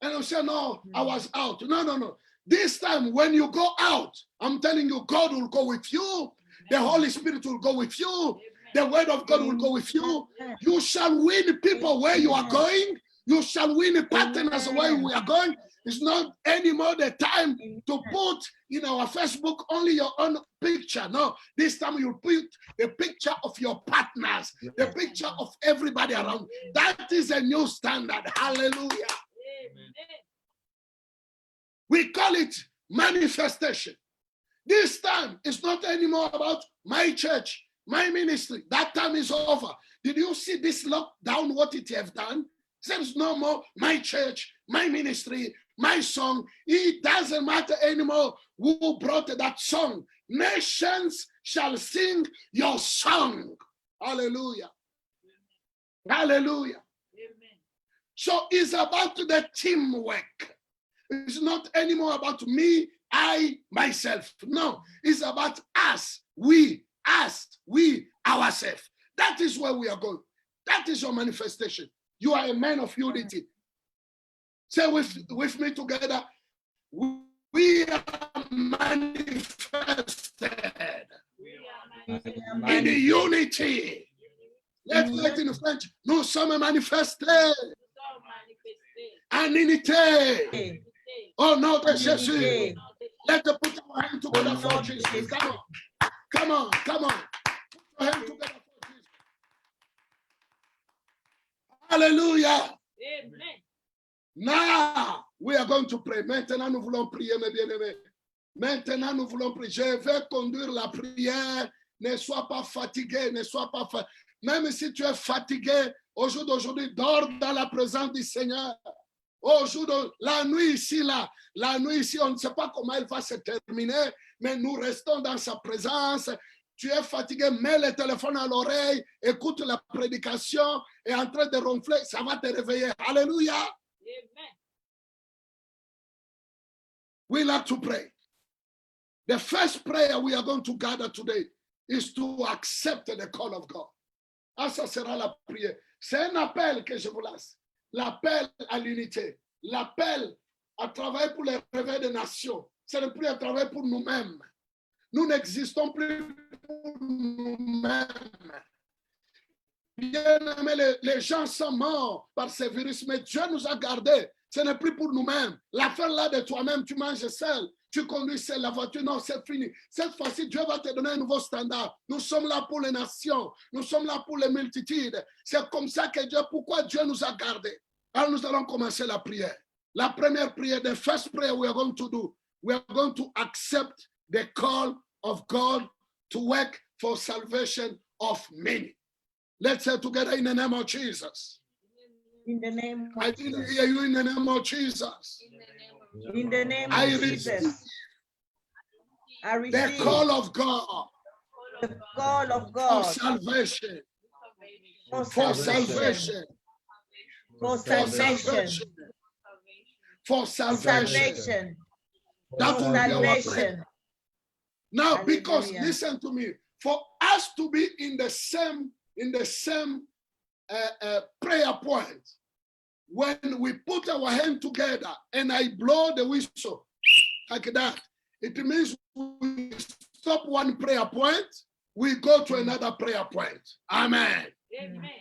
and you say, no, I was out. No. This time when you go out, I'm telling you, God will go with you. The Holy Spirit will go with you. The Word of God will go with you. You shall win people where you are going. You shall win partners where we are going. It's not anymore the time to put in our Facebook only your own picture. No, this time you put the picture of your partners, the picture of everybody around. That is a new standard. Hallelujah. We call it manifestation. This time it's not anymore about my church, my ministry. That time is over. Did you see this lockdown, what it have done? There's no more my church, my ministry, my song. It doesn't matter anymore who brought that song. Nations shall sing your song. Hallelujah. Hallelujah. Amen. So it's about the teamwork. It's not anymore about me, I, myself. No, it's about us, we, ourselves. That is where we are going. That is your manifestation. You are a man of unity. Say with me together, we are manifested in unity. Let's say it in French. Nous sommes manifestés en unité. Oh no, de Jésus. Let's put our hand together for Jesus. Come on. Put your hand together for Jesus. Hallelujah. Amen. Now, we are going to pray. Maintenant, nous voulons prier, mes bien-aimés. Maintenant, nous voulons prier. Je vais conduire la prière. Ne sois pas fatigué, Même si tu es fatigué, au jour d'aujourd'hui, dors dans la présence du Seigneur. Au jour de la nuit ici, on ne sait pas comment elle va se terminer, mais nous restons dans sa présence. Tu es fatigué, mets le téléphone à l'oreille, écoute la prédication et en train de ronfler, ça va te réveiller. Alléluia. Amen. We like to pray. The first prayer we are going to gather today is to accept the call of God. Ah, ça sera la prière. C'est un appel que je vous laisse. L'appel à l'unité. L'appel à travailler pour le réveil des nations. Ce n'est plus un travail pour nous-mêmes. Nous n'existons plus pour nous-mêmes. Bien aimé, les gens sont morts par ce virus, mais Dieu nous a gardés. Ce n'est plus pour nous-mêmes. L'affaire là de toi-même, tu manges seul, tu conduis seul la voiture, non, c'est fini. Cette fois-ci, Dieu va te donner un nouveau standard. Nous sommes là pour les nations, nous sommes là pour les multitudes. C'est comme ça que Dieu, pourquoi Dieu nous a gardés. Alors nous allons commencer la prière. La première prière, the first prayer we are going to do, we are going to accept the call of God to work for salvation of many. Let's say together in the name of Jesus. In the name I of didn't Jesus. hear you in the name of Jesus. In the name I of receive Jesus. I the receive call of God the call of for God salvation, for for salvation. salvation, For for salvation. salvation, for salvation. Salvation. That For will be our prayer. salvation. Now, because Hallelujah. listen to me, for us to be in the same prayer point, when we put our hand together and I blow the whistle like that, it means we stop one prayer point, we go to another prayer point. Amen. Amen.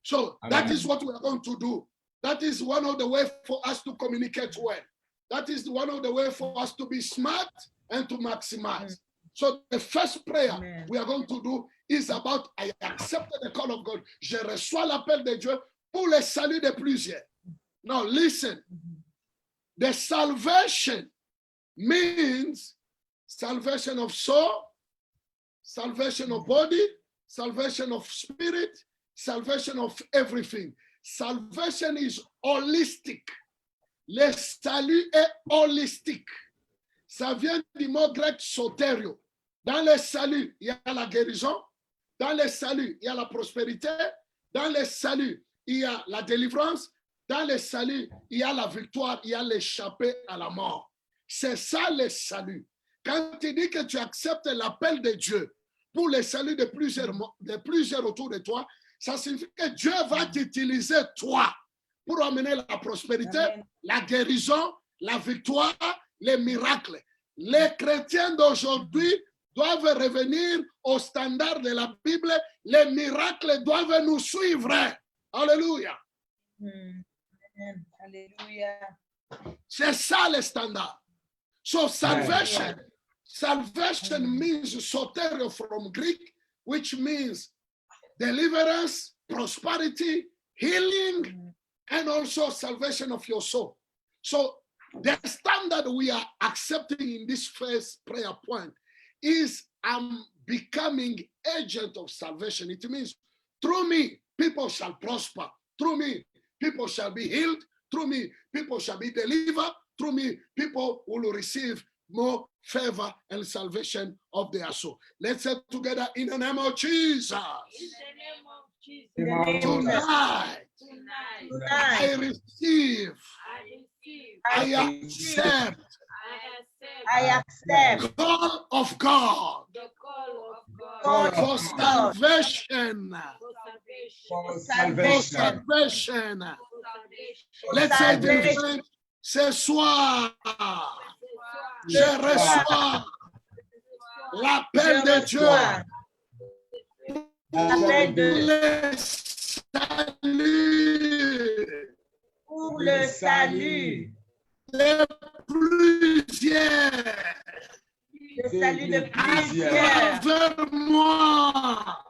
So that Amen. is what we are going to do. That is one of the ways for us to communicate well. That is one of the ways for us to be smart and to maximize. So the first prayer Amen. we are going to do is about I accepted the call of God. Je reçois l'appel de Dieu pour le salut de plusieurs. Now listen. The salvation means salvation of soul, salvation of body, salvation of spirit, salvation of everything. Salvation is holistic. Le salut est holistique. Ça vient du mot grec soterio. Dans le salut, il y a la guérison. Dans le salut, il y a la prospérité. Dans le salut, il y a la délivrance. Dans le salut, il y a la victoire, il y a l'échappée à la mort. C'est ça le salut. Quand tu dis que tu acceptes l'appel de Dieu pour le salut de plusieurs autour de toi, ça signifie que Dieu va t'utiliser toi pour amener la prospérité, Amen. la guérison, la victoire, les miracles. Les chrétiens d'aujourd'hui doivent revenir au standard de la Bible. Les miracles doivent nous suivre. Alléluia. Amen. Hallelujah. C'est ça le standard. So salvation means soterio from Greek, which means deliverance, prosperity, healing, and also salvation of your soul. So the standard we are accepting in this first prayer point is I'm becoming agent of salvation. It means through me, people shall prosper. Through me, people shall be healed. Through me, people shall be delivered. Through me, people will receive more favor and salvation of their soul. Let's say together in the name of Jesus. In the name of Tonight, I Tonight, receive, I accept I accept the call of God God for of God salvation. For For salvation. salvation. Let's say it in salvation. French. Ce soir, je reçois l'appel de Dieu reçois l'appel de le salut pour le salut, de plusieurs. le salut de À plusieurs. travers moi,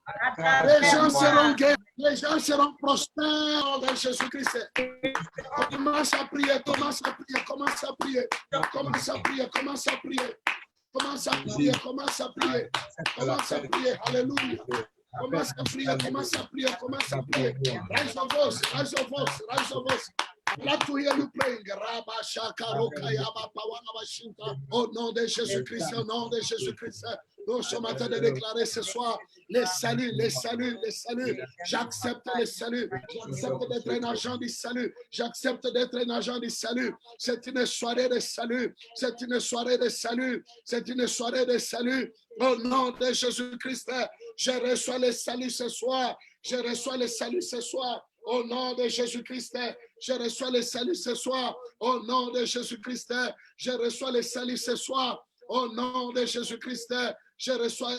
À les gens travers seront moi. guéris, les gens seront prospères dans Jésus-Christ. Commence à prier, commence à prier, commence à prier, commence à prier, commence à prier, commence à prier, commence à prier, commence à prier, alléluia. Commence à prier, commence à prier, commence à prier. Raise your voice, raise your voice, raise your voice. I'd like to hear you praying. Rabba Shaka Roka Yaba Pawana Bashinta. Au nom de Jésus-Christ, au nom de Jésus-Christ. Nous sommes en train de déclarer ce soir les saluts, les saluts, les saluts. J'accepte les saluts. J'accepte d'être un agent du salut. J'accepte d'être un agent du salut. C'est une soirée de salut. C'est une soirée de salut. C'est une soirée de salut. Au nom de Jésus-Christ, je reçois le salut ce soir. Je reçois le salut ce soir. Au nom de Jésus-Christ, je reçois le salut ce soir. Au nom de Jésus-Christ, je reçois le salut ce soir. Au nom de Jésus-Christ, je reçois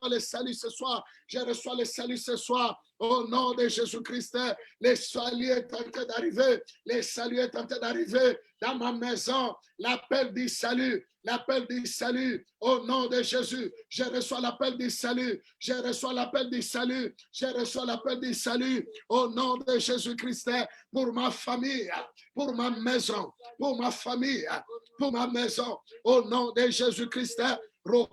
le salut ce soir. Je reçois le salut ce soir. Au nom de Jésus-Christ, le salut est en train d'arriver. Le salut est en train d'arriver dans ma maison. L'appel du salut. L'appel du salut au nom de Jésus. Je reçois l'appel du salut. Je reçois l'appel du salut. Je reçois l'appel du salut au nom de Jésus-Christ pour ma famille, pour ma maison, pour ma famille, pour ma maison. Au nom de Jésus-Christ. Au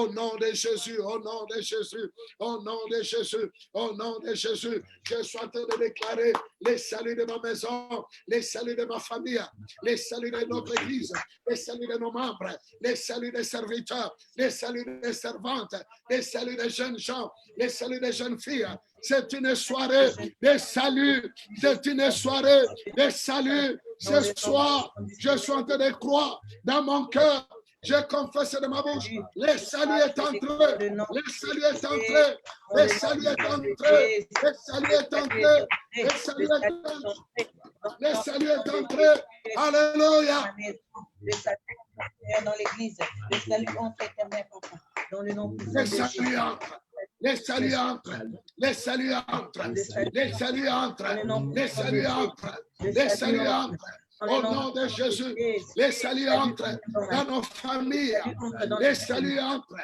nom de Jésus, au nom de Jésus, au nom de Jésus, au nom de Jésus, je suis en train de déclarer les saluts de ma maison, les saluts de ma famille, les saluts de notre église, les saluts de nos membres, les saluts des serviteurs, les saluts des servantes, les saluts des jeunes gens, les saluts des jeunes filles. C'est une soirée de salut, c'est une soirée de salut. Ce soir, je suis en train de croire dans mon cœur. Je confesse de ma bouche, le salut est entré, le salut est entré, le salut est entré, le salut est entré, le salut est entré, le salut est entré. Alléluia. Le salut dans l'église, le salut entre éternel, papa, dans le nom puissant de Jésus. Les saluts entrent, les saluts entrent, les saluts entrent, les saluts entrent, les saluts entrent. Au nom de Jésus, les saluts entrent dans nos familles, les saluts entrent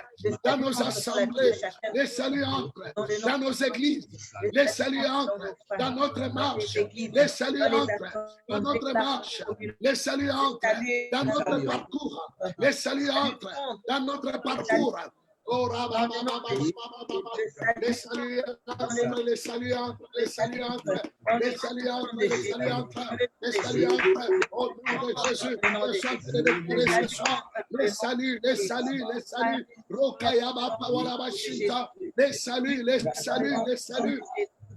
dans nos assemblées, les saluts entrent dans nos églises, les saluts entrent dans notre marche, les saluts entrent dans notre marche, les saluts entrent dans notre parcours, les saluts entrent dans notre parcours. Oh, les saluts entrent, les saluts entrent, les saluts entrent, les saluts entrent, les saluts entrent, les saluts entrent. Au nom de Jésus, je suis en train de déclarer ce soir les saluts, les saluts, les saluts. Rokayaba Pawalabashinta, les saluts, les saluts, les saluts.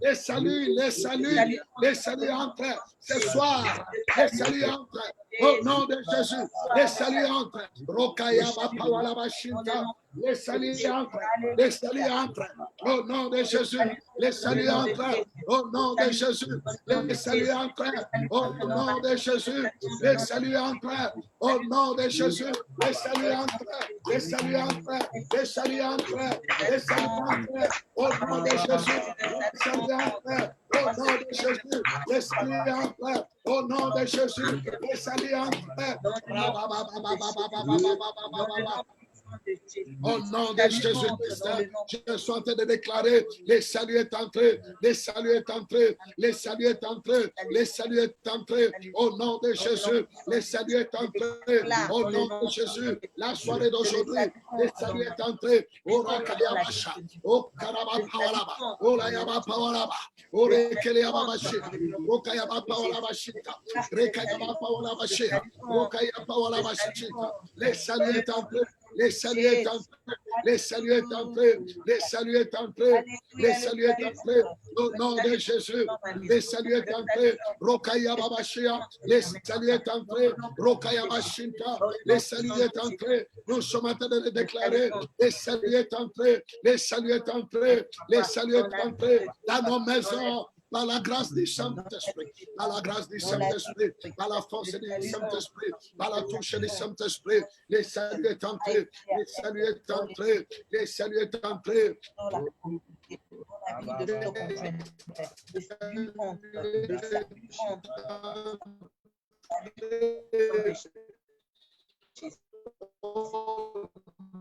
Les saluts, les saluts, les saluts entrent ce soir, les saluts entrent au nom de Jésus, les saluts entrent. Rokayaba Pawalabashinta. Les saluts entrent, les saluts entrent au nom de Jésus, les saluts entrent au nom de Jésus, les saluts entrent au nom de Jésus, les saluts entrent au nom de Jésus, les saluts entrent, les saluts entrent, les saluts entrent, les saluts entrent au nom de Jésus, les saluts entrent au nom de Jésus, les saluts entrent au nom de Jésus, les saluts entrent. Au nom de Jésus-Christ, je suis en train de déclarer les saluts est entré, les saluts est entré, les saluts est entré, les saluts est entré. Au nom de Jésus, les saluts est entré. Au nom de Jésus, la soirée d'aujourd'hui, les saluts est entré. Au Rakayabasha, au Karabapawalaba, au Layaba Pawalaba, au Rekeleaba Bashi, au Kayaba Pawalaba Shita, Rekayaba Pawalaba Shita, au Kayaba Pawalaba Shita. Les saluts est entré. Les saluts est entré, les saluts est entré, les saluts est entré, les saluts est entré, au nom de Jésus, les saluts est entré, Rokaya Babashia, les saluts est entré, Rokaya Bashinta, les saluts est entré, nous sommes en train de le déclarer, les saluts est entré, les saluts est entré, les saluts est entré dans nos maisons. Par la grâce du Saint-Esprit, par la grâce du Saint-Esprit, par la force du Saint-Esprit, par la touche du Saint-Esprit, les saluts est entré, les saluts est entré, les saluts est entré.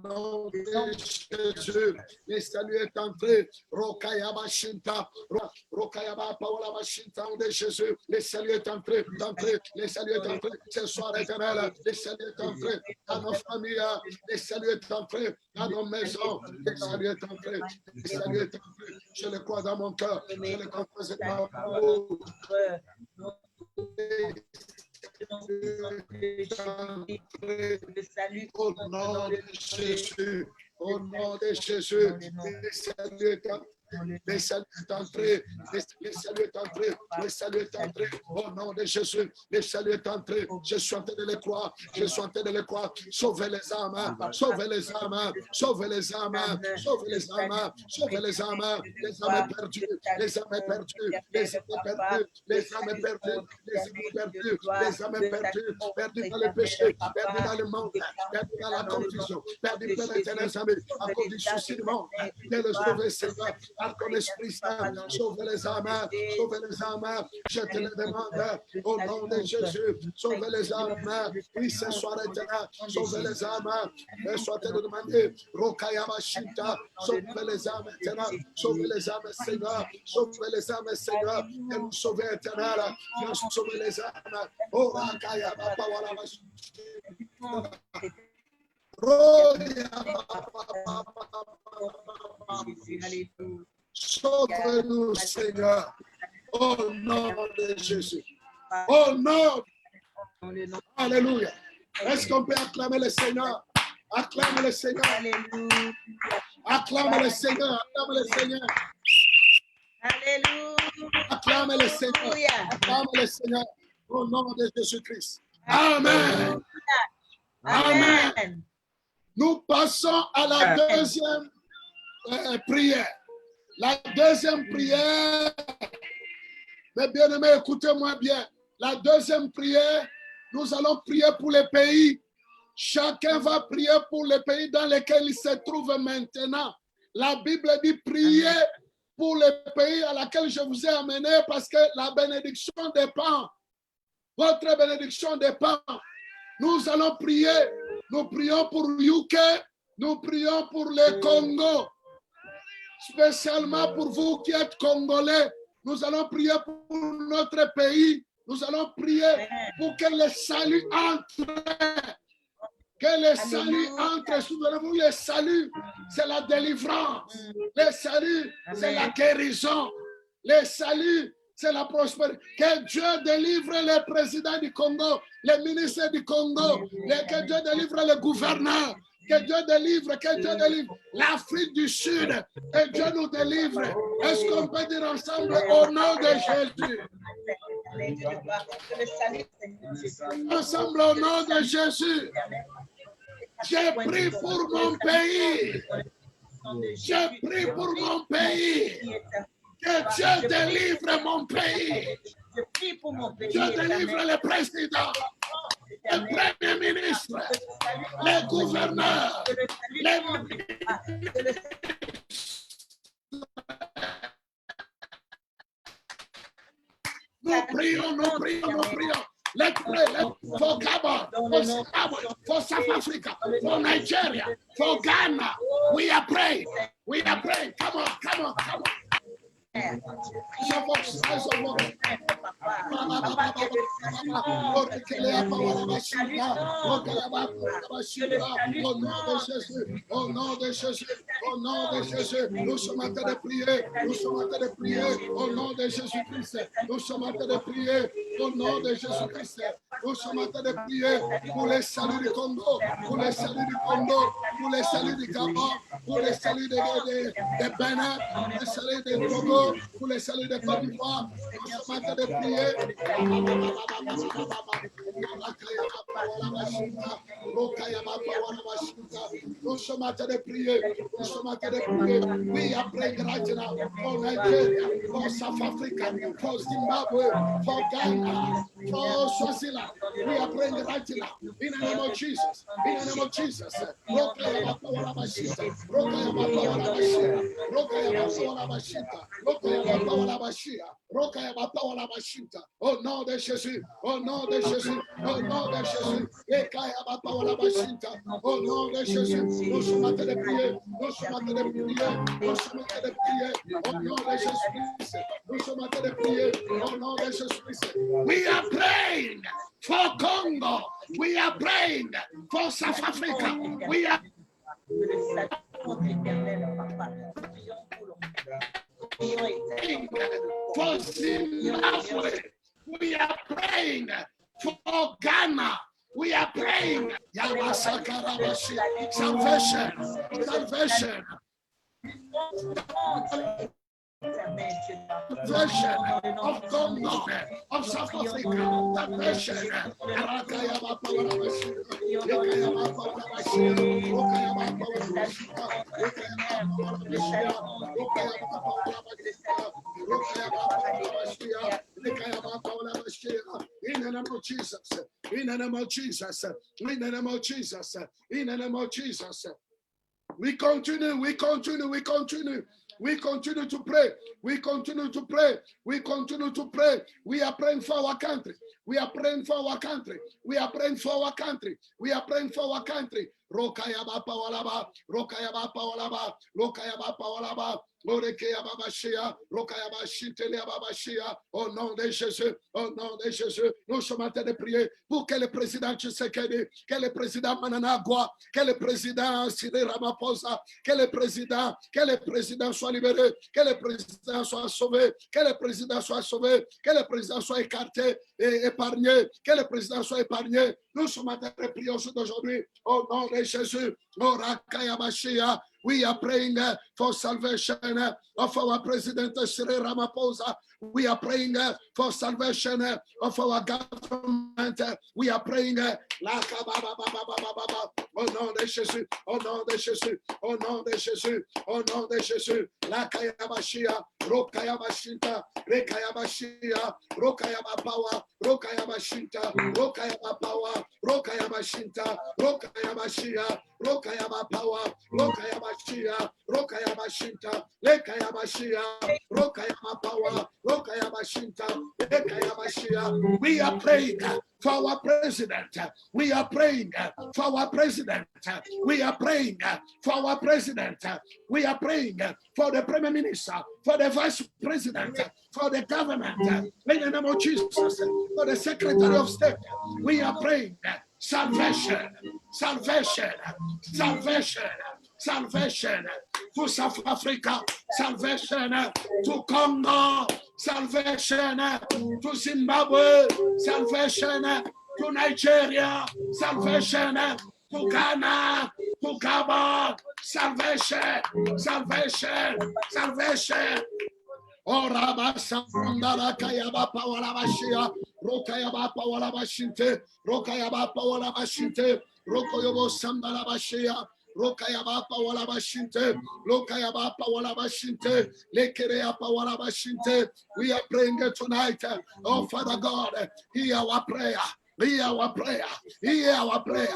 Nom de Jésus, les saluts est entré, Rokayaba Shinta, Rokayaba Paola Shinta, nom de Jésus, les saluts est entré, les saluts est entré, ce soir éternel, les saluts est entré dans nos familles, les saluts est entré dans nos maisons, les saluts est entré, les saluts est entré, je le crois dans mon cœur, je le confesse dans ma bouche. Au nom de Jésus, au nom de Jésus, les saluts est entré, Le salut est entré. Le salut est entré. Le salut est entré. Au nom de Jésus, le salut est entré. Je suis en train de le croire. Je suis en train de le croire. Sauvez les âmes. Sauvez les âmes. Sauvez les âmes. Sauvez les âmes. Sauvez les âmes. Les âmes perdues. Les âmes perdues. Les âmes perdues. Les âmes perdues. Les âmes perdues. Les âmes perdues. Perdues dans le péché. Perdues dans le monde. Perdues dans la confusion. Perdues dans l'éternel amis. À cause du souci du monde. De le sauver, Seigneur. Par ton Esprit Saint. Sauvez les âmes. Sauvez les âmes. Je te le demande. Au nom de Jésus. Sauvez les âmes. Oui, ce soir éternel. Sauvez les âmes. Et soit te demander. Rokayamashita. Sauvez les âmes éternel. Sauvez les âmes, Seigneur. Sauvez les âmes, Seigneur. Et nous sauver éternel. Viens sauver les âmes. Oh, Rakayamashita. Sauve-nous, Seigneur, au nom de Jésus. Au nom. Alléluia. Est-ce qu'on peut acclamer le Seigneur? Acclame le Seigneur. Acclame le Seigneur. Acclame le Seigneur. Alléluia. Acclame le Seigneur. Acclame le Seigneur. Au nom de Jésus-Christ. Amen. Amen. Amen. Nous passons à la deuxième prière. La deuxième prière, mes bien-aimés, écoutez-moi bien. La deuxième prière, nous allons prier pour les pays. Chacun va prier pour les pays dans lesquels il se trouve maintenant. La Bible dit prier pour les pays à laquelle je vous ai amené parce que la bénédiction dépend. Votre bénédiction dépend. Nous allons prier. Nous prions pour UK. Nous prions pour le Congo. Spécialement pour vous qui êtes Congolais. Nous allons prier pour notre pays. Nous allons prier pour que le salut entre. Que le salut entre. Souvenez-vous, le salut, c'est la délivrance. Le salut, c'est la guérison. Le salut, c'est la prospérité. Que Dieu délivre le président du Congo, les ministres du Congo, que Dieu délivre le gouverneur, que Dieu délivre l'Afrique du Sud, que Dieu nous délivre. Est-ce qu'on peut dire ensemble au nom de Jésus? Ensemble au nom de Jésus. J'ai prié pour mon pays. J'ai prié pour mon pays. Que Dieu délivre mon pays. Dieu délivre le président, le premier ministre, les gouverneurs, les... Nous prions. Let's pray. For Gabon, for Zimbabwe, for South Africa, for Nigeria, for Ghana. We are praying. Come on. Au nom de Jésus, nous sommes en train de prier, au nom de Jésus-Christ, nous sommes en train de prier, au nom de Jésus-Christ, nous sommes en train de prier pour les saluts du Congo, pour les saluts du Gabon, pour les saluts de Bénin, pour les saluts de Togo, pour les saluts de Côte d'Ivoire, nous sommes en train de prier. Nous sommes en train de prier. We are praying right now for Nigeria, for South Africa, for Zimbabwe, for Ghana, for Swaziland. We are praying right now in the name of Jesus. Au nom de Jésus, au nom de Jésus. Au nom de Jésus, nous sommes en train de prier. Au nom de Jésus-Christ. We are praying for Congo. We are praying for South Africa. We are for Zimbabwe. We are praying for Ghana. We are praying. Salvation. Salvation of Congo, of South Africa, salvation. In the name of Jesus, in the name of Jesus, in the name of Jesus, in the name of Jesus. We continue, we continue, we continue. We continue to pray. We continue to pray. We continue to pray. We are praying for our country. We are praying for our country. We are praying for our country. We are praying for our country. Rokayaba Pawalaba, Rokayaba Pawalaba, Rokayaba Pawalaba, Rokayaba Shia, Rokayaba Shintelia Babashia. Au nom de Jésus, au nom de Jésus, nous sommes en train de prier pour que le président Tshisekedi, que le président Mananagua, que le président Cyril Ramaphosa, que le président soit libéré, que le président soit sauvé, que le président soit sauvé, que le président soit écarté et épargné, que le président soit épargné. Nous sommes en train de prier aujourd'hui au nom de Jésus. We are praying for salvation of our President Cyril Ramaphosa. We are praying for salvation of our government. We are praying au nom de Jésus, au nom de Jésus, au nom de Jésus, au nom de Jésus. La Kayabashia, Rokayabashinta, Rekayabashia, Rokayaba Power, Rokayabashinta, Rokayaba Power, Rokayabashinta, Rokayabashia, Rokayaba Power, Rokayabashia, Rokayabashinta, Lekayabashia, Rokayaba Power, Rokayabashinta, Lekayabashia. We are praying for our president. We are praying for our president. We are praying for our president. We are praying for the Prime Minister, for the Vice President, for the government. In the name of Jesus, for the Secretary of State. We are praying salvation, salvation, salvation, salvation to South Africa, salvation to Congo, salvation to Zimbabwe, salvation to Nigeria, salvation to Ghana, to Gabon, salvation, salvation, salvation. Oh, Rabasandara Kayaba Pawalabashia, Rokayaba Pawalabashinte, Rokayaba Pawalabashinte, Rokoyobo Sambalabashia, Rokayaba Pawalabashinte, Lokayaba Pawalabashinte, Lekerea Pawalabashinte. We are praying tonight. Oh, Father God, hear our prayer. Hear our prayer. Hear our prayer.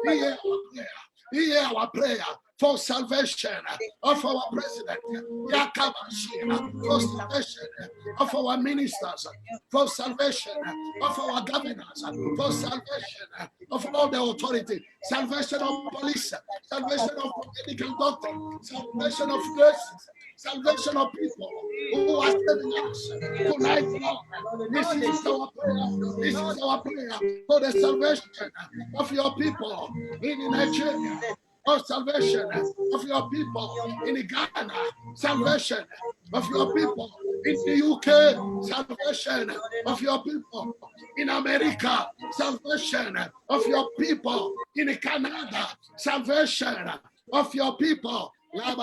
Hear our prayer. Hear our prayer for salvation of our president, for salvation of our ministers, for salvation of our governors, for salvation of all the authority, salvation of police, salvation of medical doctors, salvation of nurses, salvation of people who are serving us tonight, Lord. This is our prayer. This is our prayer for the salvation of your people in Nigeria. Of salvation of your people in Ghana, salvation of your people in the UK, salvation of your people in America, salvation of your people in Canada, salvation of your people. In the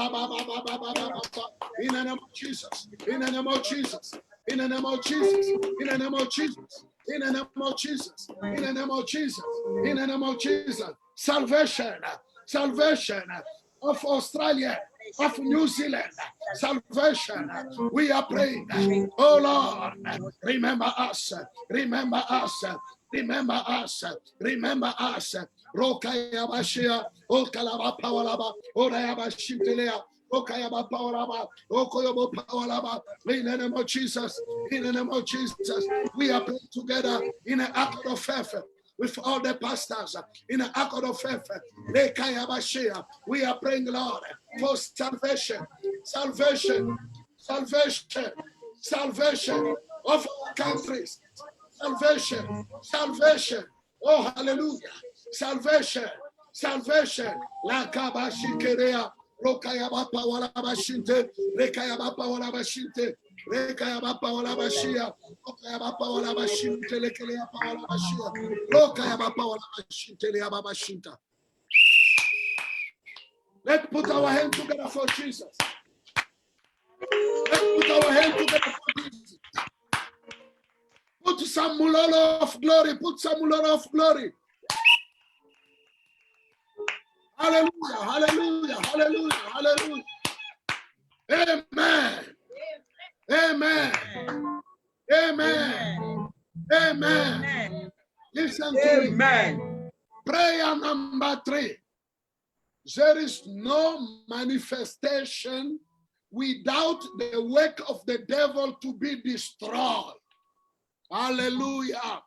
name of Jesus, in the name of Jesus, in the name of Jesus, in the name of Jesus, in the name of Jesus, in the name of Jesus, in the name of Jesus, salvation. Salvation of Australia, of New Zealand, salvation. We are praying. Oh Lord, remember us, remember us, remember us, remember us. Rokayabashia, Okalaba Pawalaba, Orayabashintelea, Okayaba Pawalaba, Okoyobo Pawalaba. In the name of Jesus, in the name of Jesus, we are praying together in an act of faith. With all the pastors in an accord of faith, we are praying, Lord, for salvation, salvation, salvation, salvation of our countries, salvation, salvation. Oh, hallelujah, salvation, salvation. La kabashikerea, rokayaba pawalabashinte, rekayaba pawalabashinte. Rekayaba Pawalabashia, Okayaba Pawalabashinte, Lekelea Pawalabashia, Lokayaba Pawalabashinte, Leababashinta. Let's put our hands together for Jesus. Let's put our hands together for Jesus. Put some mulala of glory. Put some mulala of glory. Hallelujah, hallelujah, hallelujah, hallelujah. Amen. Amen. Amen. Amen. Listen to me. Amen. Prayer number 3. There is no manifestation without the work of the devil to be destroyed. Alléluia.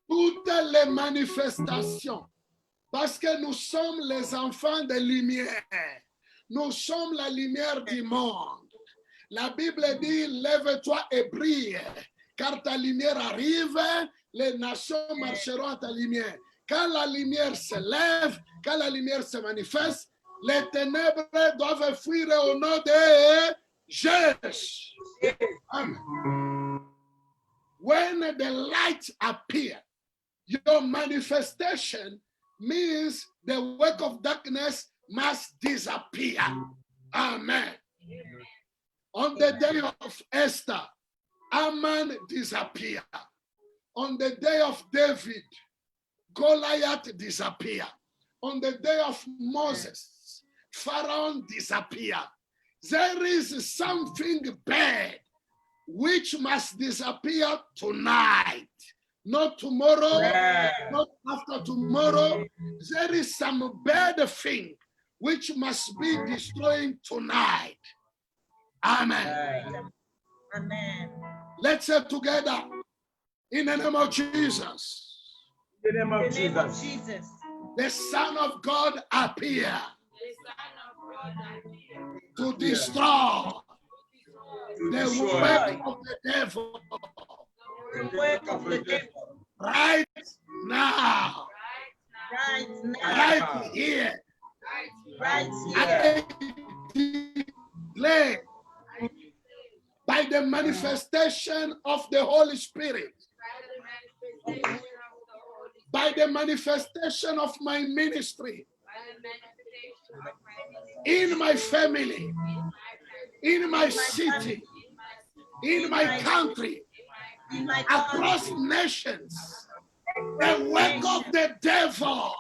Toutes les manifestations, parce que nous sommes les enfants de lumière. Nous sommes la lumière du monde. La Bible dit, lève-toi et brille, car ta lumière arrive, les nations marcheront à ta lumière. Quand la lumière se lève, quand la lumière se manifeste, les ténèbres doivent fuir au nom de Jésus. Amen. When the light appears, your manifestation means the work of darkness must disappear. Amen. On the day of Esther, Haman disappeared. On the day of David, Goliath disappeared. On the day of Moses, Pharaoh disappeared. There is something bad which must disappear tonight. Not tomorrow, not after tomorrow. There is some bad thing which must be destroyed tonight. Amen. Amen. Let's say together in the name of Jesus. In the name In of the name of Jesus. Jesus. The Son of God appear to destroy the work of the devil The work of the devil. right now, Right now. right here. Right here. I declare by the manifestation of the Holy Spirit, by the manifestation of my ministry, in my family, in my city, in my country, In my across country. nations, the work of the devil,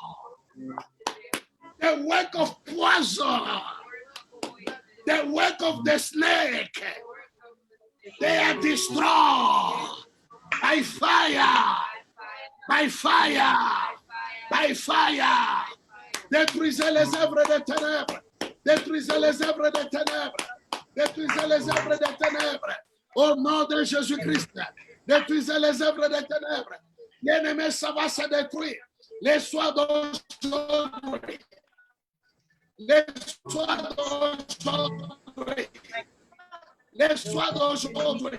the work of poison, the work of the snake, they are destroyed by fire, by fire, by fire. Détruisez les œuvres des ténèbres, détruisez les œuvres des ténèbres, détruisez les œuvres des ténèbres. Au nom de Jésus-Christ, détruisez les œuvres des ténèbres. L'ennemi, ça va se détruire. Les soirs d'aujourd'hui, les soirs d'aujourd'hui, les soirs d'aujourd'hui,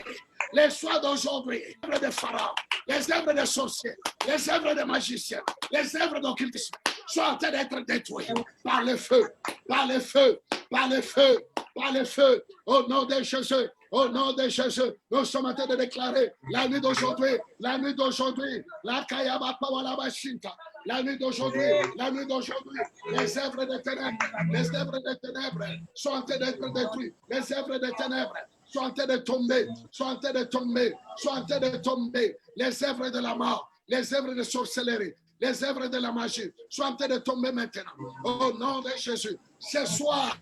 les soirs d'aujourd'hui, les œuvres de Pharaon, les œuvres de sorciers, les œuvres de magiciens, les œuvres d'occultisme sont en train d'être détruites par le feu, par le feu, par le feu, par le feu. Au nom de Jésus, au nom de Jésus, nous sommes en train de déclarer la nuit d'aujourd'hui, la Kayaba Pawala Bashinta. La nuit d'aujourd'hui, les œuvres des ténèbres sont en train d'être détruites. Les œuvres des ténèbres sont en train de tomber, sont en train de tomber, sont en train de tomber. Les œuvres de la mort, les œuvres de sorcellerie, les œuvres de la magie sont en train de tomber maintenant. Au nom de Jésus, ce soir,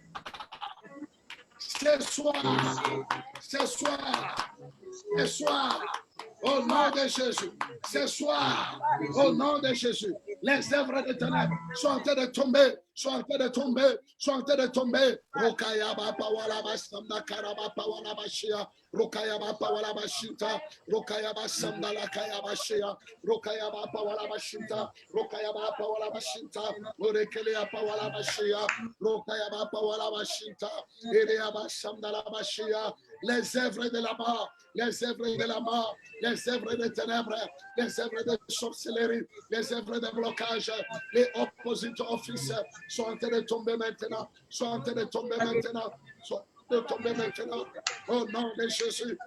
au nom de Jésus, ce soir, au nom de Jésus, les œuvres des ténèbres sont en train de tomber, sont en train de tomber, sont en train de tomber. Rokayaba Pawala Bastamda Karaba Pawala Bashia, Rokayaba Pawala Bashinta, Rokayaba Samdala Kayabashia, Rokayaba Pawala Bashinta, Rokayaba Pawala Bashinta, Orekelea Pawala Bashia, Rokayaba Pawala Bashinta, Ereaba Samdala Bashia. Les œuvres de la mort, les œuvres de la mort, les œuvres de ténèbres, les œuvres de sorcellerie, les œuvres de blocage, les opposite office sont en train de tomber maintenant, sont en train de tomber maintenant, sont en train de tomber maintenant, au nom de Jésus.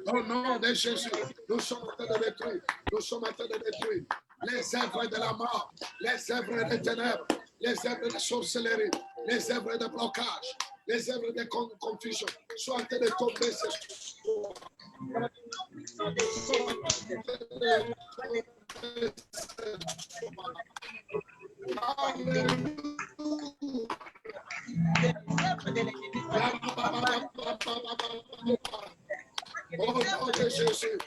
Au nom de Jésus, nous sommes en train de détruire, nous sommes en train de détruire. les œuvres de la mort, les œuvres des ténèbres, les œuvres de sorcellerie, les œuvres de blocage, les œuvres de confusion, soient en train de tomber ce soir. Oh nom de Jésus,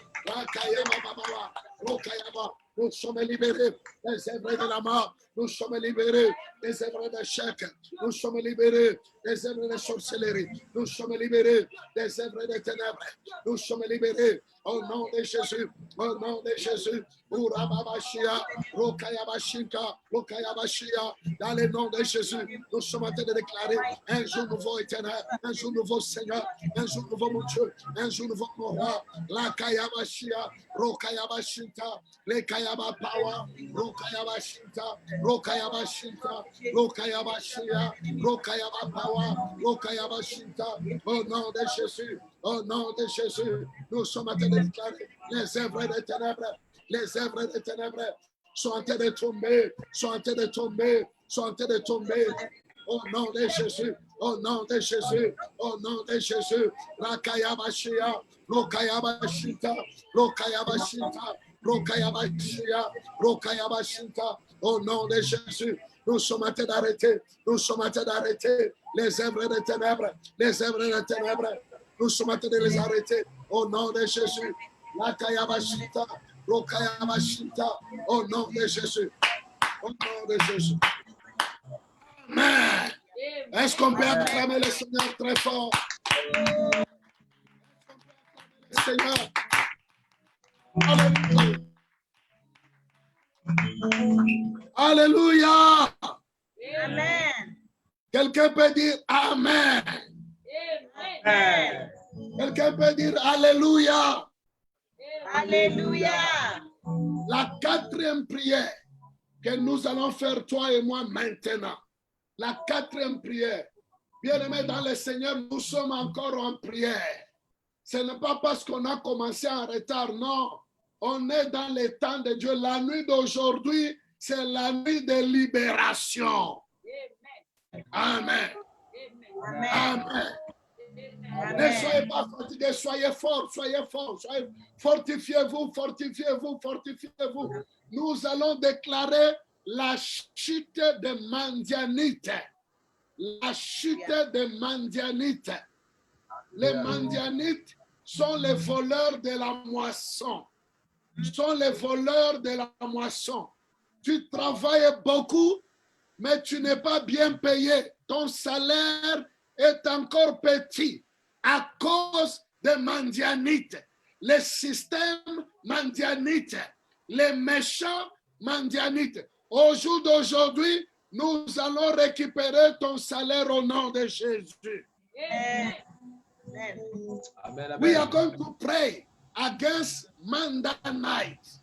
nous sommes libérés des œuvres de la mort, nous sommes libérés des œuvres d'échec, nous sommes libérés des œuvres de sorcellerie, nous sommes libérés des œuvres de ténèbres, nous sommes libérés au nom de Jésus, au nom de Jésus. Urababashia, Rokayabashinka, Rokayabashia, dans le nom de Jésus, nous sommes en train de déclarer un jour nouveau éternel, un jour nouveau Seigneur, un jour nouveau mon Dieu, un jour nouveau mon roi. La Kayabashia, Rokayabashinta, le Kayaba Power, Rokayabashinta, Rokayabashinta, Rokayabashia, Rokayaba Power, Rokayabashinta, au nom de Jésus, au nom de Jésus, nous sommes en train de déclarer les œuvres des ténèbres. Les œuvres des ténèbres sont en train de tomber, sont en train de tomber, sont en train de tomber. Au nom de Jésus, au nom de Jésus, au nom de Jésus. Rakayabashia, Rokayabashita, Rokayabashita, Rokayabashia, Rokayabashita. Au nom de Jésus, nous sommes en train d'arrêter, nous sommes en train d'arrêter les œuvres des ténèbres, les œuvres des ténèbres. Nous sommes en train de les arrêter. Au nom de Jésus, Rakayabashita. Rokayabashita, au nom de Jésus. Au nom de Jésus. Amen. Est-ce qu'on peut acclamer le Seigneur très fort? Le Seigneur. Alléluia. Alléluia. Amen. Quelqu'un peut dire Amen. Amen. Quelqu'un peut dire Alléluia. Alléluia. La quatrième prière que nous allons faire, toi et moi, maintenant. La quatrième prière. Bien-aimés dans le Seigneur, nous sommes encore en prière. Ce n'est pas parce qu'on a commencé en retard, non. On est dans le temps de Dieu. La nuit d'aujourd'hui, c'est la nuit de libération. Amen. Amen. Amen. Ne Amen. soyez pas fatigués, soyez forts, fortifiez-vous, fortifiez-vous, fortifiez-vous. Nous allons déclarer la chute de Mandianite. La chute de Mandianite. Les Mandianites sont les voleurs de la moisson. Sont les voleurs de la moisson. Tu travailles beaucoup, mais tu n'es pas bien payé. Ton salaire est encore petit à cause des Mandianites, les systèmes Mandianites, les méchants Mandianites. Au jour d'aujourd'hui, nous allons récupérer ton salaire au nom de Jésus. Amen. Amen. We are going to pray against Mandanite.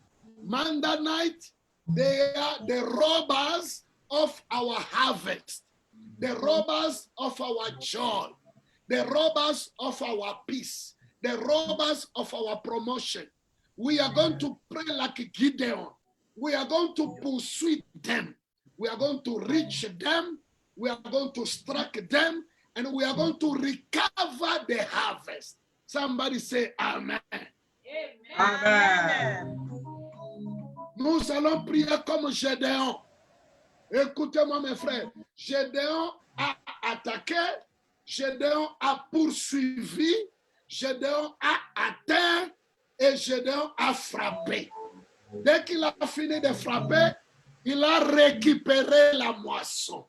Mandanite, they are the robbers of our harvest, the robbers of our joy, the robbers of our peace, the robbers of our promotion. We are going to pray like Gideon. We are going to pursue them. We are going to reach them. We are going to strike them. And we are going to recover the harvest. Somebody say Amen. Amen. Nous allons prier comme Gédéon. Écoutez-moi mes frères. Gédéon a attaqué, Gédéon a poursuivi, Gédéon a atteint et Gédéon a frappé. Dès qu'il a fini de frapper, il a récupéré la moisson.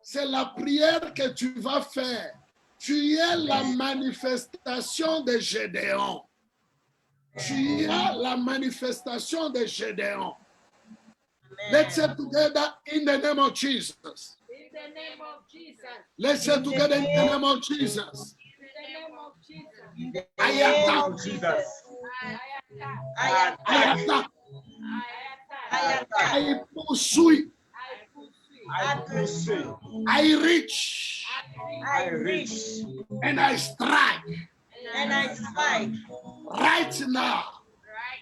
C'est la prière que tu vas faire. Tu es la manifestation de Gédéon. Tu es la manifestation de Gédéon. Let's say together in the name of Jesus. In the name of Jesus. Let's say together in the name of Jesus. In the name of Jesus. I attack. Jesus. I I attack. I pursue. I pursue. I reach. I reach. And I strike. and I strike Right now.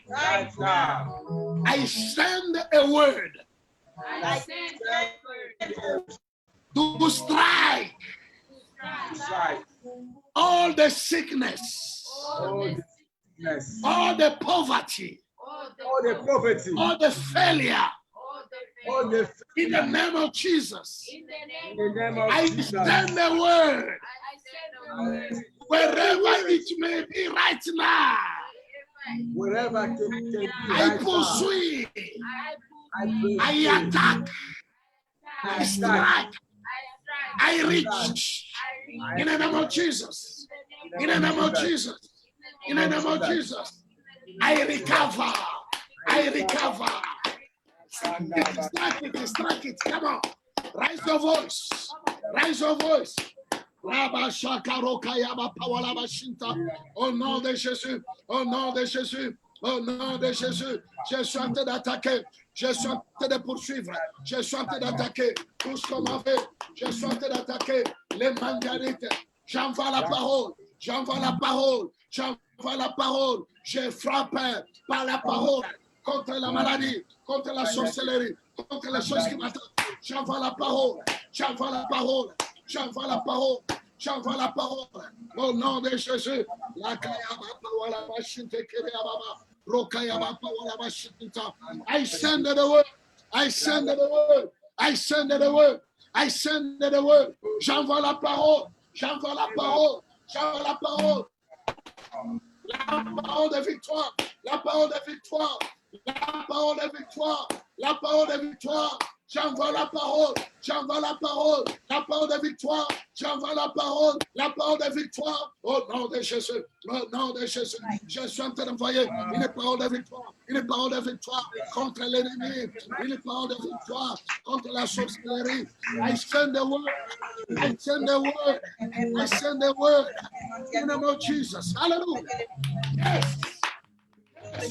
Right now. I send a word I send the word to strike Strike all the sickness, all the yes. all the poverty, All the poverty, all the failure. all the In the name of Jesus, in the name in the name of I Jesus. send the word I send the word wherever it may be right now. Wherever can be I right now. pursue, I I I pray. attack, I I strike, strike, I reach. In the name of Jesus, in the name of Jesus, in the name of Jesus, I recover, I recover. Strike it, come on. Raise your voice, raise your voice. Rabba Shakaroka Yaba Pawalaba Shinta. Au nom de Jésus, au nom de Jésus, au nom de Jésus. Je suis en train d'attaquer, je suis en train de poursuivre, je suis en train d'attaquer tout ce qu'on m'a fait. Je suis en train d'attaquer les mangarites. J'envoie la parole, j'envoie la parole, j'envoie la parole. Je frappe par la parole contre la maladie, contre la sorcellerie, contre les choses qui m'attendent. J'envoie la parole, j'envoie la parole, j'envoie la parole, j'envoie la parole. Au nom de Jésus, la kayaba pawala bashinte kereababa, rokayaba pawala bashinta. I send the word, I send the word, I send the word, I send the word. J'envoie la parole, j'envoie la parole, j'envoie la parole. La parole de victoire, la parole de victoire, la parole de victoire, la parole de victoire. J'envoie la parole, j'envoie la parole, la parole de victoire, j'envoie la parole de victoire. Au nom de Jésus, au nom de Jésus, je suis en train d'envoyer une parole de victoire, une parole de victoire contre l'ennemi, une parole de victoire contre la sorcellerie. I send the word, I send the word, I send the word in the name of Jesus. Hallelujah. Yes. I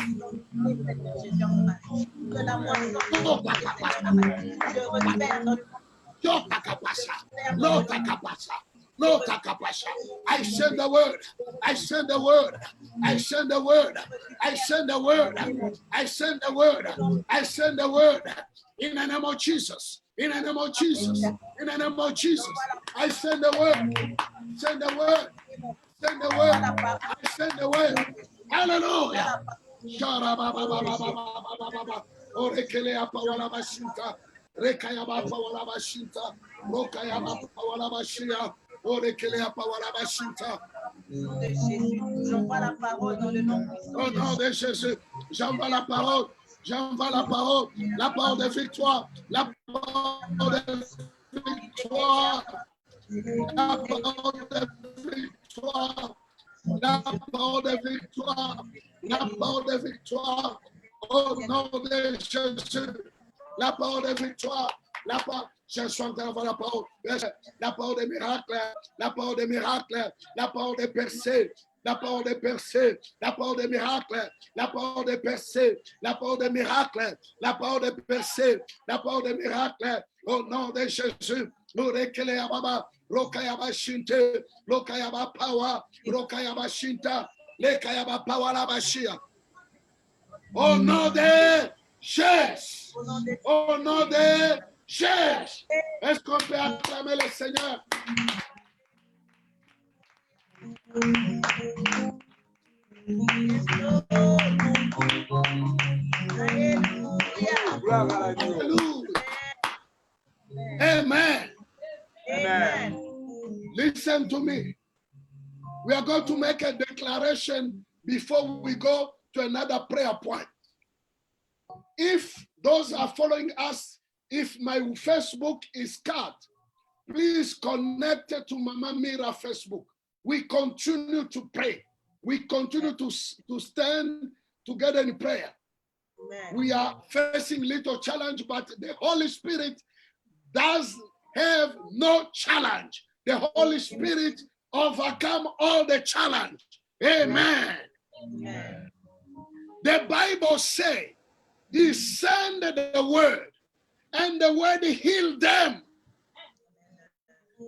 send the word. I send the word. I send the word. I send the word. I send the word. I send the word. In the name of Jesus. In the name of Jesus. In the name of Jesus. I send the word. Send the word. Send the word. I send the word. Hallelujah. Orekelea pawala bashinta, rekayaba pawala bashinta, rokayaba pawala bashia, orekelea pawala bashinta. J'envoie la parole dans le nom Au nom de Jésus, j'envoie la parole, j'envoie la parole de victoire, la parole de victoire, la parole de victoire. La parole de victoire, la parole de victoire, au nom de Jésus, la parole de victoire, la parole, je suis en train d'avoir la parole des miracles, la parole des miracles, la parole des percées, la parole des percées, la parole des miracles, la parole des percées, la parole des miracles, la parole des percées, la parole des miracles, au nom de Jésus, nous réclamons Baba. Rokayaba Shinte, Rokayaba Power, Rokayaba Shinta, Lekayaba Power Labashia. Au nom de Jésus, au nom de Jésus, est-ce qu'on peut acclamer le Seigneur? Alléluia. Amen. Amen. Listen to me. We are going to make a declaration before we go to another prayer point. If those are following us, if my Facebook is cut, please connect to Mama Mira Facebook. We continue to pray. We continue to stand together in prayer. Amen. We are facing little challenge, but the Holy Spirit does have no challenge. The Holy Spirit overcome all the challenge. Amen. Amen. The Bible says he sent the word and the word healed them.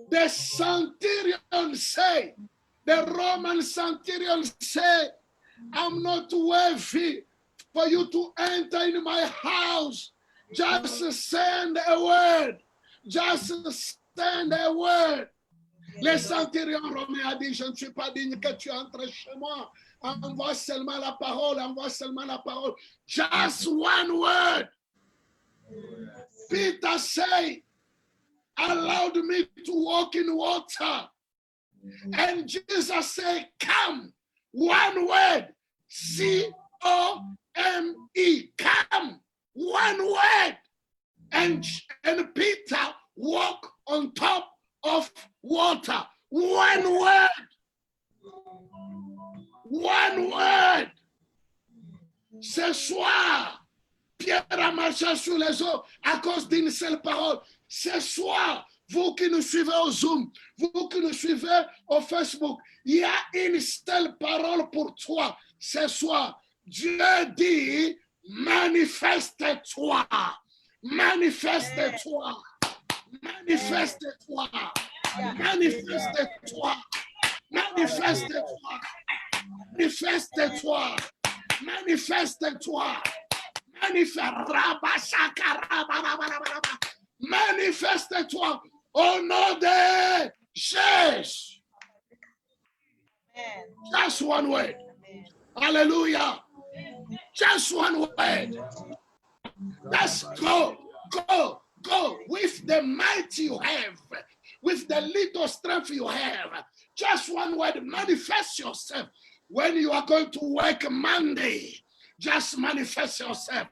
The centurion say, the Roman centurion say, I'm not worthy for you to enter in my house. Just send a word. Just send a word. Les centurions romains a dit, je ne suis pas digne que tu entres chez moi. Envoie seulement la parole, envoie seulement la parole. Just one word. Peter said, allowed me to walk in water. And Jesus said, come. One word. C-O-M-E. Come. One word. And Peter walked on top of water. One word. One word. Ce soir, Pierre a marché sur les eaux à cause d'une seule parole. Ce soir, vous qui nous suivez au Zoom, vous qui nous suivez au Facebook, il y a une seule parole pour toi. Ce soir, Dieu dit, manifeste-toi. Manifeste-toi. Manifeste-toi. Manifeste-toi. Manifeste-toi. Manifeste-toi. Manifeste-toi. Manifeste-toi au nom de Jésus. Just one word. Hallelujah. Just one word. Let's go. Go. Go with the might you have, with the little strength you have. Just one word. Manifest yourself. When you are going to work Monday, just manifest yourself.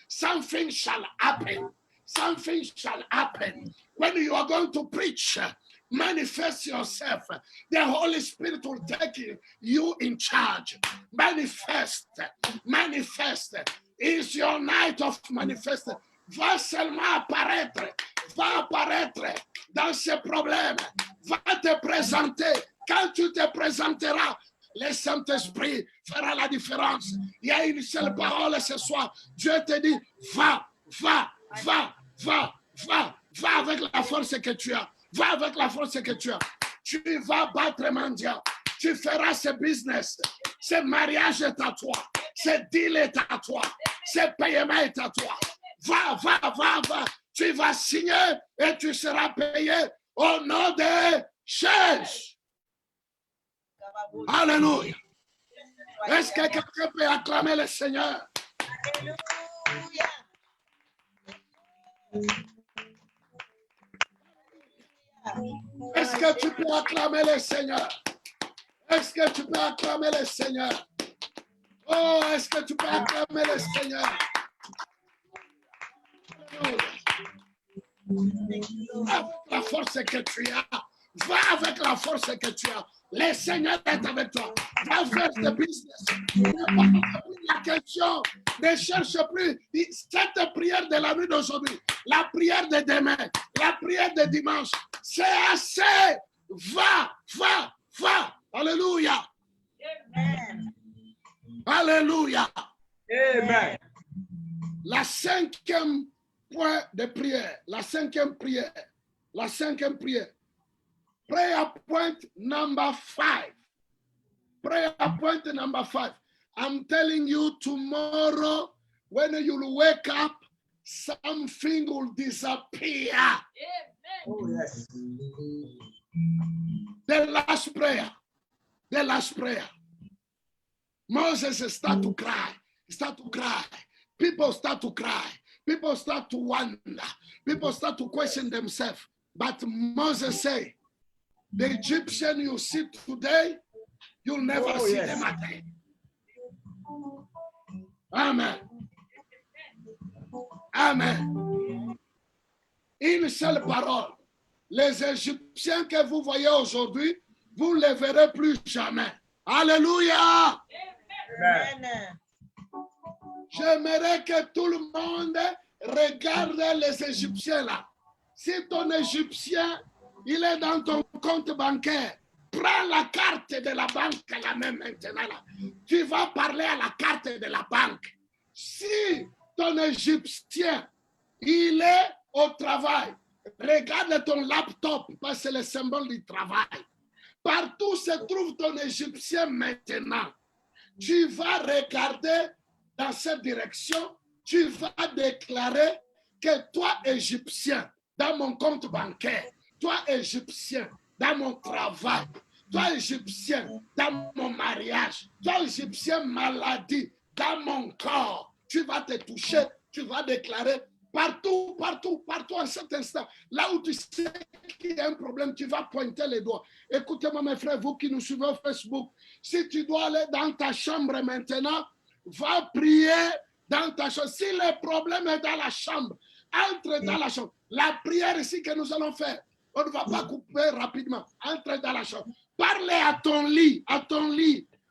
Something shall happen. Something shall happen. When you are going to preach, manifest yourself. The Holy Spirit will take you in charge. Manifest. Manifest. It's your night of manifest. Va seulement apparaître. Va apparaître dans ces problèmes. Va te présenter. Quand tu te présenteras, le Saint-Esprit fera la différence. Il y a une seule parole ce soir. Dieu te dit, va, va, va, va, va, va avec la force que tu as. Va avec la force que tu as. Tu vas battre mondial. Tu feras ce business. Ce mariage est à toi. Ce deal est à toi. Ce paiement est à toi. Va, va, va, va. Tu vas signer et tu seras payé au nom de Jésus. Alléluia. Est-ce que quelqu'un peut acclamer le Seigneur? Est-ce que tu peux acclamer le Seigneur? Est-ce que tu peux acclamer le Seigneur? Oh, est-ce que tu peux acclamer le Seigneur? Va avec la force que tu as. Va avec la force que tu as. Le Seigneur est avec toi. Va faire ce business. Ne pose plus la question. Ne cherche plus cette prière de la nuit d'aujourd'hui. La prière de demain. La prière de dimanche. C'est assez. Va, va, va. Alléluia. Amen. Alléluia. Amen. La cinquième point de prière. La cinquième prière. La cinquième prière. Prayer point number 5. Prayer point number 5. I'm telling you, tomorrow, when you wake up, something will disappear. Oh, yes. The last prayer. The last prayer. Moses start to cry. Start to cry. People start to cry. People start to wonder. People start to question themselves. But Moses say, the Egyptian you see today, you'll never see them again. Amen. Amen. Une seule parole. Les Égyptiens que vous voyez aujourd'hui, vous ne les verrez plus jamais. Alléluia. Amen. J'aimerais que tout le monde regarde les Égyptiens là. Si ton Égyptien, il est dans ton compte bancaire, prends la carte de la banque la même maintenant là. Tu vas parler à la carte de la banque. Si ton Égyptien, il est au travail, regarde ton laptop parce que c'est le symbole du travail. Partout se trouve ton Égyptien maintenant. Tu vas regarder dans cette direction, tu vas déclarer que toi, Égyptien, dans mon compte bancaire, toi, Égyptien, dans mon travail, toi, Égyptien, dans mon mariage, toi, Égyptien, maladie, dans mon corps, tu vas te toucher, tu vas déclarer partout, partout, partout en cet instant. Là où tu sais qu'il y a un problème, tu vas pointer les doigts. Écoutez-moi, mes frères, vous qui nous suivez au Facebook, si tu dois aller dans ta chambre maintenant, va prier dans ta chambre. Si le problème est dans la chambre, entre dans la chambre. La prière ici que nous allons faire, on ne va pas couper rapidement. Entre dans la chambre. Parlez à ton lit,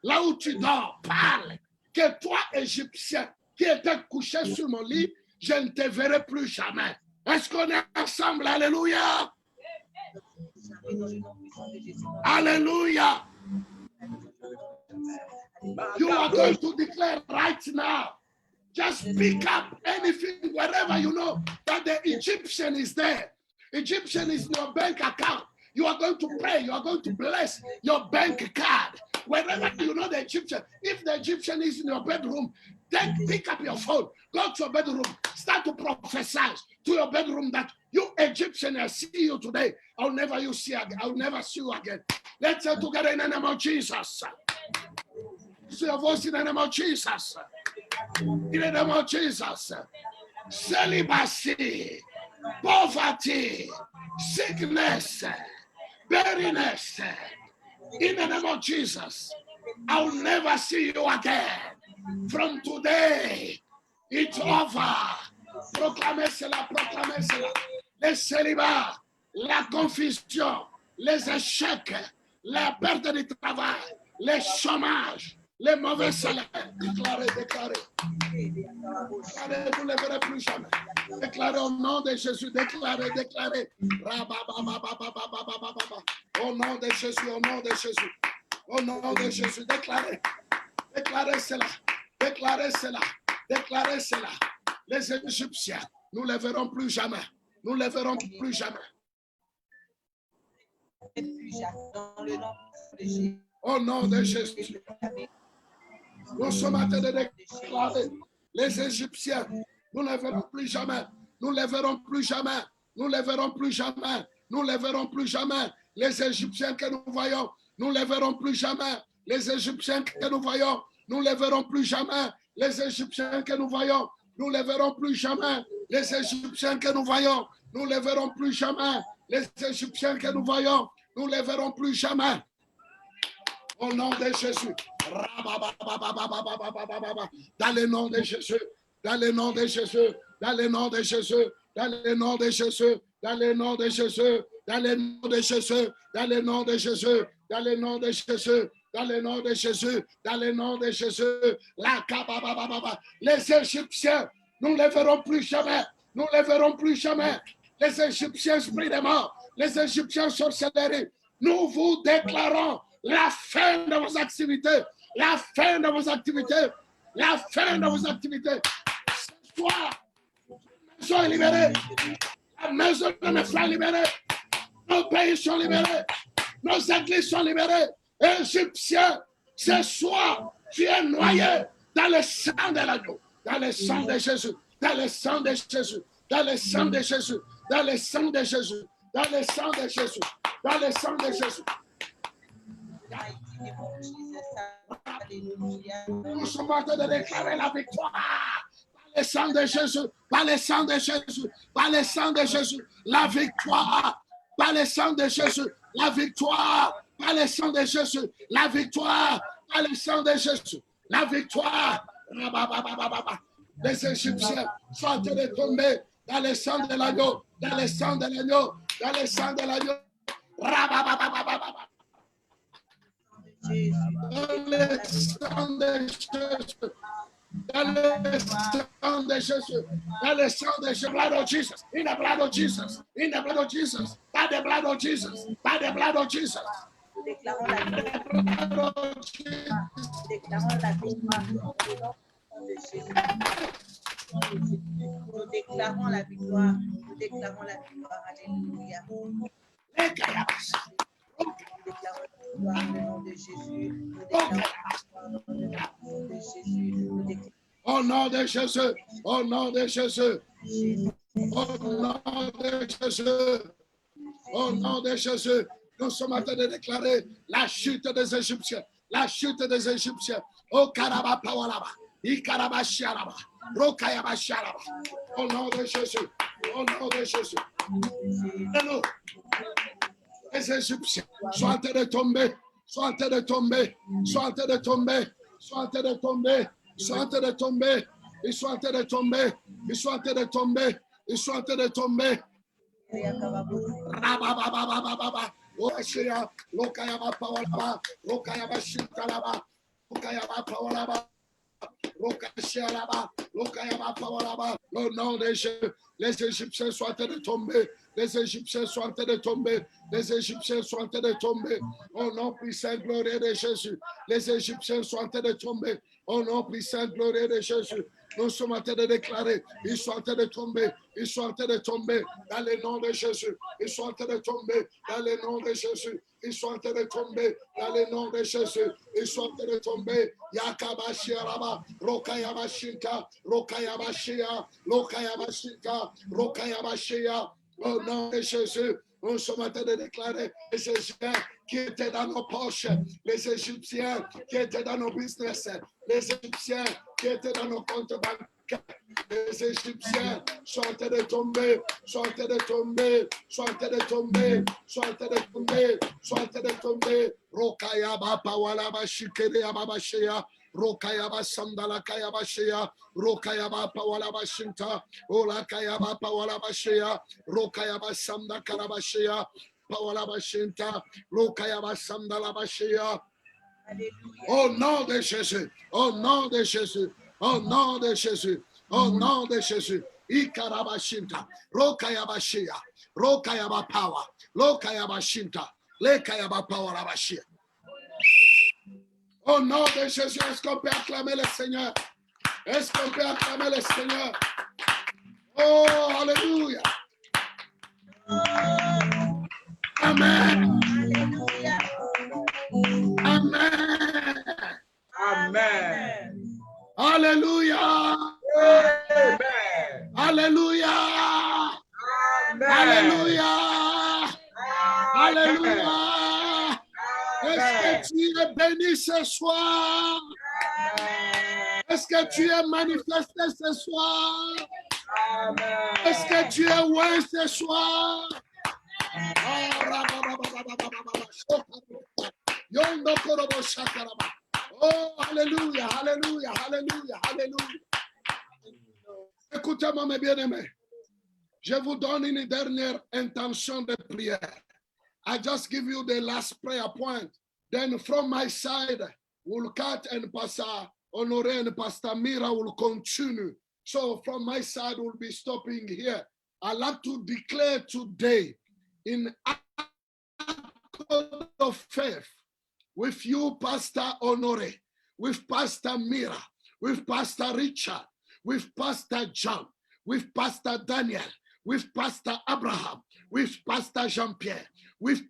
là où tu dors. Parle. Que toi, Égyptien, qui était couché sur mon lit, je ne te verrai plus jamais. Est-ce qu'on est ensemble? Alléluia. Alléluia. You are going to declare right now. Just pick up anything, wherever you know that the Egyptian is there. Egyptian is in your bank account. You are going to pray. You are going to bless your bank card. Wherever you know the Egyptian. If the Egyptian is in your bedroom, then pick up your phone. Go to your bedroom. Start to prophesy to your bedroom that you Egyptian, I see you today. I'll never see you again. Let's say together in the name of Jesus. See your voice in the name of Jesus. In the name of Jesus. Celibacy, poverty, sickness, barrenness. In the name of Jesus, I'll never see you again. From today, it's over. Proclamez cela, proclamez cela. Les célibats, la confusion, les échecs, la perte du travail, les chômages, les mauvais salaires. Déclarez, déclarez. Déclarez, vous ne le verrez plus jamais. Déclarez au nom de Jésus. Déclarez, déclarez. Au nom de Jésus, au nom de Jésus. Au nom de Jésus, déclarez. Déclarez cela. Déclarez cela. Déclarez cela. Les Égyptiens, nous ne les verrons plus jamais. Nous ne les verrons plus jamais. Au nom de Jésus. Nous sommes en train de déclarer les Égyptiens, nous ne les verrons plus jamais. Nous ne les verrons plus jamais. Nous ne les verrons plus jamais. Nous ne les verrons plus jamais. Les Égyptiens que nous voyons, nous ne les verrons plus jamais. Les Égyptiens que nous voyons, nous ne les verrons plus jamais. Les Égyptiens que nous voyons, nous ne les verrons plus jamais. Les Égyptiens que nous voyons, nous ne les verrons plus jamais. Les Égyptiens que nous voyons, nous ne les verrons plus jamais. Au nom de Jésus. Dans le nom de Jésus. Dans le nom de Jésus. Dans le nom de Jésus. Dans le nom de Jésus. Dans le nom de Jésus. Dans le nom de Jésus. Dans le nom de Jésus. Dans le nom de Jésus. Dans le nom de Jésus. Dans le nom de Jésus. Les Égyptiens, nous ne les verrons plus jamais. Nous ne les verrons plus jamais. Les Égyptiens, esprits de mort. Les Égyptiens, sorcellerie. Nous vous déclarons la fin de vos activités. La fin de vos activités. La fin de vos activités. Ce soir, la maison est libérée. La maison de mes frères est libérée. Nos pays sont libérés. Nos églises sont libérées. Égyptiens, ce soir, tu es noyé dans le sang de l'agneau. Dans le sang de Jésus. Dans le sang de Jésus. Dans le sang de Jésus. Dans le sang de Jésus. Dans le sang de Jésus. Dans le sang de Jésus. Nous sommes en train de déclarer la victoire. Par le sang de Jésus. Par le sang de Jésus. Par le sang de Jésus. La victoire. Par le sang de Jésus. La victoire. Par le sang de Jésus. La victoire. Par le sang de Jésus. La victoire. Les Égyptiens sont en train de tomber dans le sang de l'agneau. Dans le sang de l'agneau. Dans le sang de l'agneau. Dans le sang de Jésus. Dans le sang de Jésus. Dans le sang de Jésus. Blood of Jesus. In the blood of Jesus. In the blood of Jesus. By the blood of Jesus. By the blood of Jesus. Déclarons la victoire. Déclarons la victoire. De Jésus. Nous déclarons la victoire. Nous déclarons la victoire. Alléluia. Nous déclarons la victoire au nom de Jésus. Nous déclarons la victoire au nom de Jésus. Nous déclarons. Au Au nom de Jésus. Au nom de Jésus. Au nom de Jésus. Au nom de Jésus. Nous sommes en train de déclarer la chute des Égyptiens. La chute des Égyptiens. Au Karaba Pawalaba. Ikaraba Shiaraba. Rokayaba Shiaraba. Au nom de Jésus. Au nom de Jésus. Et nous, les Égyptiens sont en train de tomber. Sont en train de tomber. Sont en train de tomber. Sont en train de tomber. Sont en train de tomber. Ils sont en train de tomber. Ils sont en train de tomber. Ils sont en train de tomber. Rababababababa. Okashia, Lokayaba Pawalaba, Lokayaba Shintalaba, Lokayaba Pawalaba, Lokashialaba, Lokayaba Pawalaba. Au nom de Jésus, les Égyptiens sont en train de tomber. Les Égyptiens sont en train de tomber. Les Égyptiens sont en train de tomber. Au nom puissant glorieux de Jésus. Les Égyptiens sont en train de tomber. Au nom puissant glorieux de Jésus. Nous sommes en train de déclarer, ils sont en train de tomber, ils sont en train de tomber dans le nom de Jésus. Ils sont en train de tomber dans le nom de Jésus. Ils sont en train de tomber dans le nom de Jésus. Ils sont en train de tomber. Yakabashiraba, Rokayabashinka, Rokayabashia, Lokayabashinka, Rokayabashia. Au nom de Jésus. Nous sommes en train de déclarer les Égyptiens qui étaient dans nos poches, les Égyptiens qui étaient dans nos business, les Égyptiens qui étaient dans nos comptes bancaires, les Égyptiens sont en train de tomber, sont en train de tomber, sont en train de tomber, sont en train de tomber, sont en train de tomber. Rokayaba Pawalaba Shikere Ababashea. Rokayaba Sandala Kayaba Shea, Rokayaba Pawalaba Shinta, Ola Kayaba Pawalaba Shea, Rokayaba Sanda Karabashea, Pawalaba Shinta, Rokayaba Sandala Bashea. Au nom de Jésus, au nom de Jésus, au nom de Jésus, au nom de Jésus, Ikaraba Shinta, Rokayaba Shea, Rokayaba Power, Lokayaba Shinta, Lekayaba Pawalaba Shea. Au nom de Jésus, est-ce qu'on peut acclamer le Seigneur? Est-ce qu'on peut acclamer le Seigneur? Oh, alléluia. Amen. Amen. Amen. Alléluia. Amen. Alléluia. Amen. Alléluia. Alléluia. Est-ce que tu es béni ce soir? Est-ce que tu es manifesté ce soir? Amen. Est-ce que tu es loin ce soir? Oh, alléluia, alléluia, alléluia, alléluia. Écoutez-moi, mes bien-aimés. Je vous donne une dernière intention de prière. I just give you the last prayer point. Then from my side, we'll cut and Pastor Honoré and Pastor Mira will continue. So from my side, we'll be stopping here. I'd like to declare today in accord of faith with you, Pastor Honoré, with Pastor Mira, with Pastor Richard, with Pastor John, with Pastor Daniel, with Pastor Abraham, with Pastor Jean-Pierre, with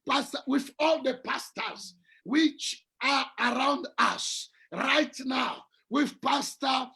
all the pastors which are around us right now, with pastors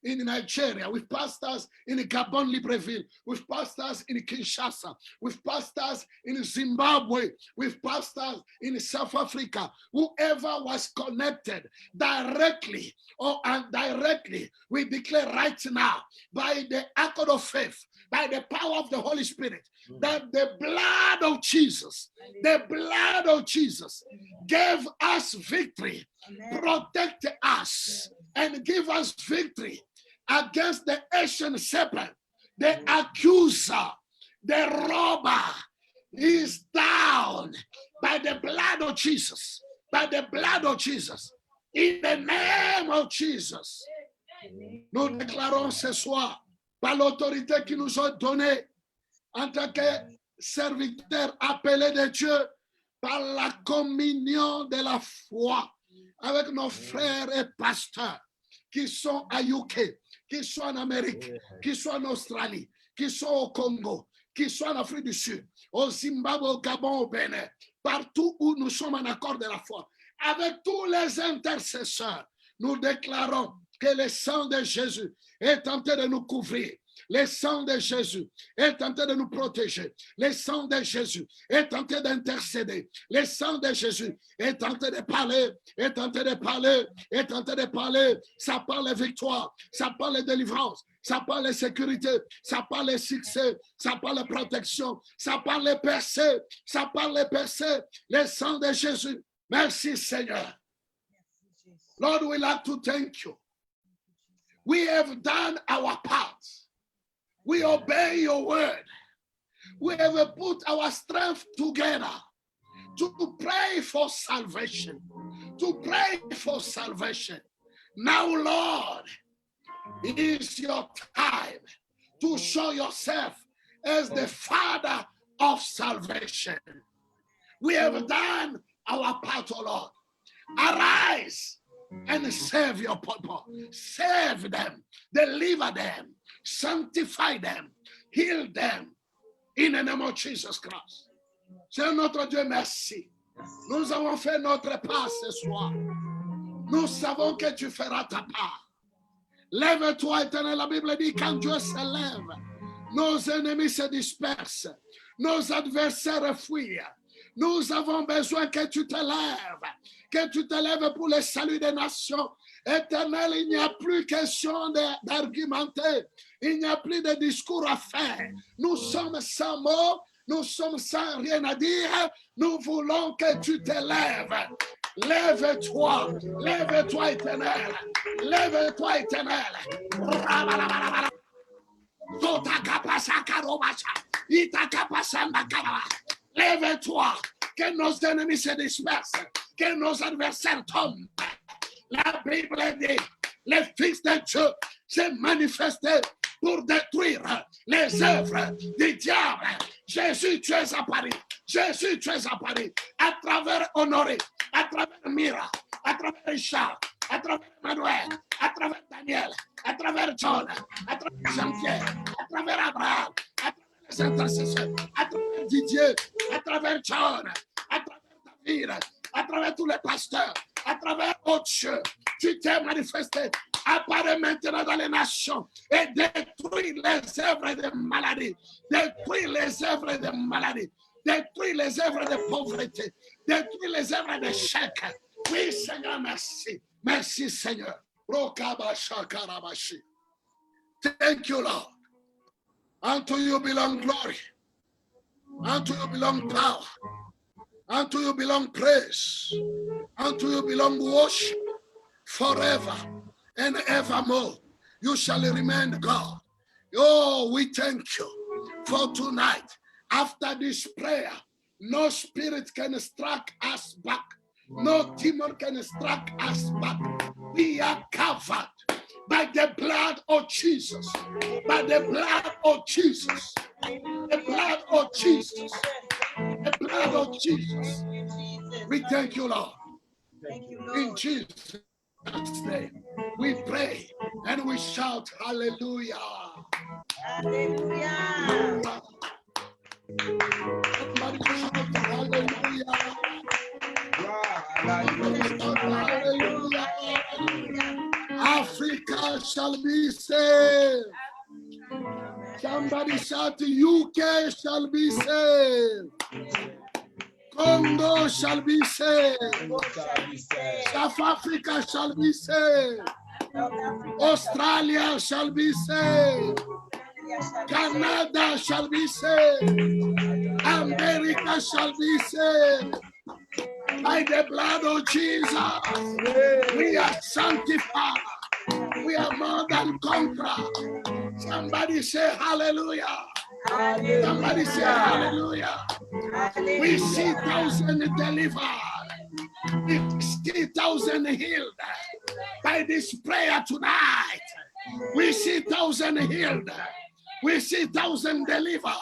in Nigeria, with pastors in Gabon, Libreville, with pastors in Kinshasa, with pastors in Zimbabwe, with pastors in South Africa, whoever was connected directly or indirectly, we declare right now by the accord of faith, by the power of the Holy Spirit, that the blood of Jesus gave us victory, protect us, and give us victory against the ancient serpent, the accuser, the robber. Is down by the blood of Jesus, by the blood of Jesus, in the name of Jesus. Nous déclarons ce soir, par l'autorité qui nous a donnée en tant que serviteurs appelés de Dieu, par la communion de la foi avec nos frères et pasteurs qui sont à UK, qui sont en Amérique, qui sont en Australie, qui sont au Congo, qui sont en Afrique du Sud, au Zimbabwe, au Gabon, au Bénin, partout où nous sommes en accord de la foi. Avec tous les intercesseurs, nous déclarons que le sang de Jésus est en train de nous couvrir. Le sang de Jésus est en train de nous protéger. Le sang de Jésus est en train d'intercéder. Le sang de Jésus est en train de parler, est en train de parler, est en train de parler. Ça parle de victoire, ça parle de délivrance, ça parle de sécurité, ça parle de succès, ça parle de protection, ça parle de percée, ça parle de percée. Le sang de Jésus. Merci Seigneur. Lord, we like to thank you. We have done our part. We obey your word. We have put our strength together to pray for salvation. To pray for salvation. Now, Lord, it is your time to show yourself as the Father of salvation. We have done our part, O Lord. Arise and save your people. Save them. Deliver them. Sanctify them, heal them in the name of Jesus Christ. Seigneur notre Dieu, merci. Nous avons fait notre part ce soir. Nous savons que tu feras ta part. Lève-toi, Éternel. La Bible dit quand Dieu se lève, nos ennemis se dispersent, nos adversaires fuient. Nous avons besoin que tu te lèves pour le salut des nations. Éternel, il n'y a plus question d'argumenter. Il n'y a plus de discours à faire. Nous sommes sans mots. Nous sommes sans rien à dire. Nous voulons que tu te lèves. Lève-toi. Lève-toi, Éternel. Lève-toi, Éternel. Lève-toi. Que nos ennemis se dispersent. Que nos adversaires tombent. La Bible dit, le Fils de Dieu s'est manifesté pour détruire les œuvres du diable. Jésus, tu es apparu. Jésus, tu es apparu à travers Honoré, à travers Mira, à travers Richard, à travers Emmanuel, à travers Daniel, à travers John, à travers Jean-Pierre, à travers Abraham, à travers les intercesseurs, à travers Didier, à travers John, à travers David, à travers tous les pasteurs, à travers autre Dieu, tu t'es manifesté. Apparaît maintenant dans les nations et détruis les œuvres de maladie, détruis les œuvres de maladie, détruis les œuvres de pauvreté, détruis les œuvres d'échec. Oui, Seigneur, merci. Merci, Seigneur. Thank you, Lord. Unto you belong glory. Unto you belong power. Unto you belong praise. Unto you belong worship forever and evermore. You shall remain God. Oh, we thank you for tonight. After this prayer, no spirit can strike us back. No demon can strike us back. We are covered by the blood of Jesus. By the blood of Jesus. The blood of Jesus. The blood of Jesus. We thank you, Lord. Thank you, Lord. In Jesus' name, we pray and we shout hallelujah. Hallelujah. Somebody shout hallelujah. Hallelujah. Africa shall be saved. Somebody shout UK shall be saved. Congo shall be saved. South Africa shall be saved. Australia shall be saved. Canada shall be saved. America shall be saved. By the blood of Jesus, we are sanctified. We are more than conquerors. Somebody say hallelujah. Somebody say hallelujah. We see thousands delivered. We see thousands healed. By this prayer tonight, we see thousands healed. We see thousands delivered.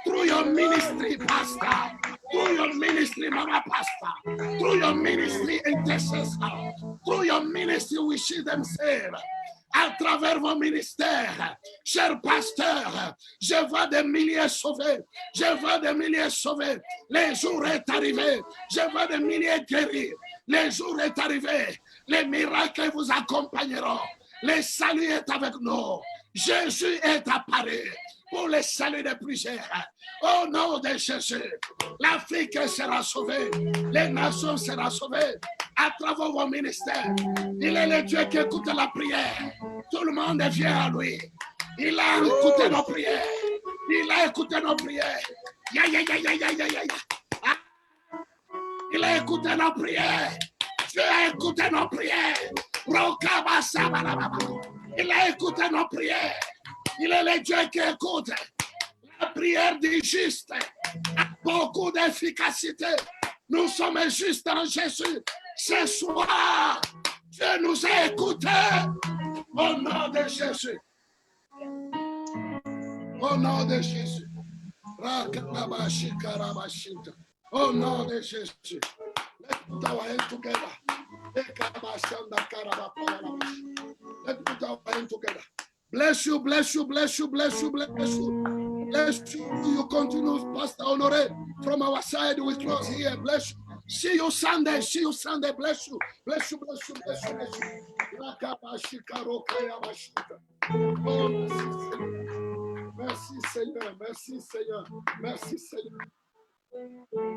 Through your ministry, Pastor. Through your ministry, Mama Pastor. Through your ministry, intercessor. Through your ministry, we see them saved. À travers vos ministères, chers pasteurs, je vois des milliers sauvés. Je vois des milliers sauvés. Le jour est arrivé. Je vois des milliers guéris. Le jour est arrivé. Les miracles vous accompagneront. Le salut est avec nous. Jésus est apparu pour le salut de plusieurs. Au nom de Jésus, l'Afrique sera sauvée. Les nations seront sauvées à travers vos ministères. Il est le Dieu qui écoute la prière. Tout le monde vient à lui. Il a écouté nos prières. Il a écouté nos prières. Ya, ya, ya, ya, ya, ya, ya. Ah. Il a écouté nos prières. Dieu a écouté nos prières. Il a écouté nos prières. Il est le Dieu qui écoute. La prière du juste a beaucoup d'efficacité. Nous sommes justes en Jésus. Ce soir, Dieu nous a écoutés. Au nom de Jésus. Au nom de Jésus. Au nom de Jésus. Let's put our hands together. Let's put our hands together. Bless you, bless you, bless you, bless you, bless you. Bless you. You continue, Pastor Honoré. From our side, we close here. Bless you. See you Sunday. See you Sunday. Bless you. Bless you, bless you, bless you, bless you. Oh, merci Seigneur. Merci Seigneur. Merci Seigneur. Merci Seigneur.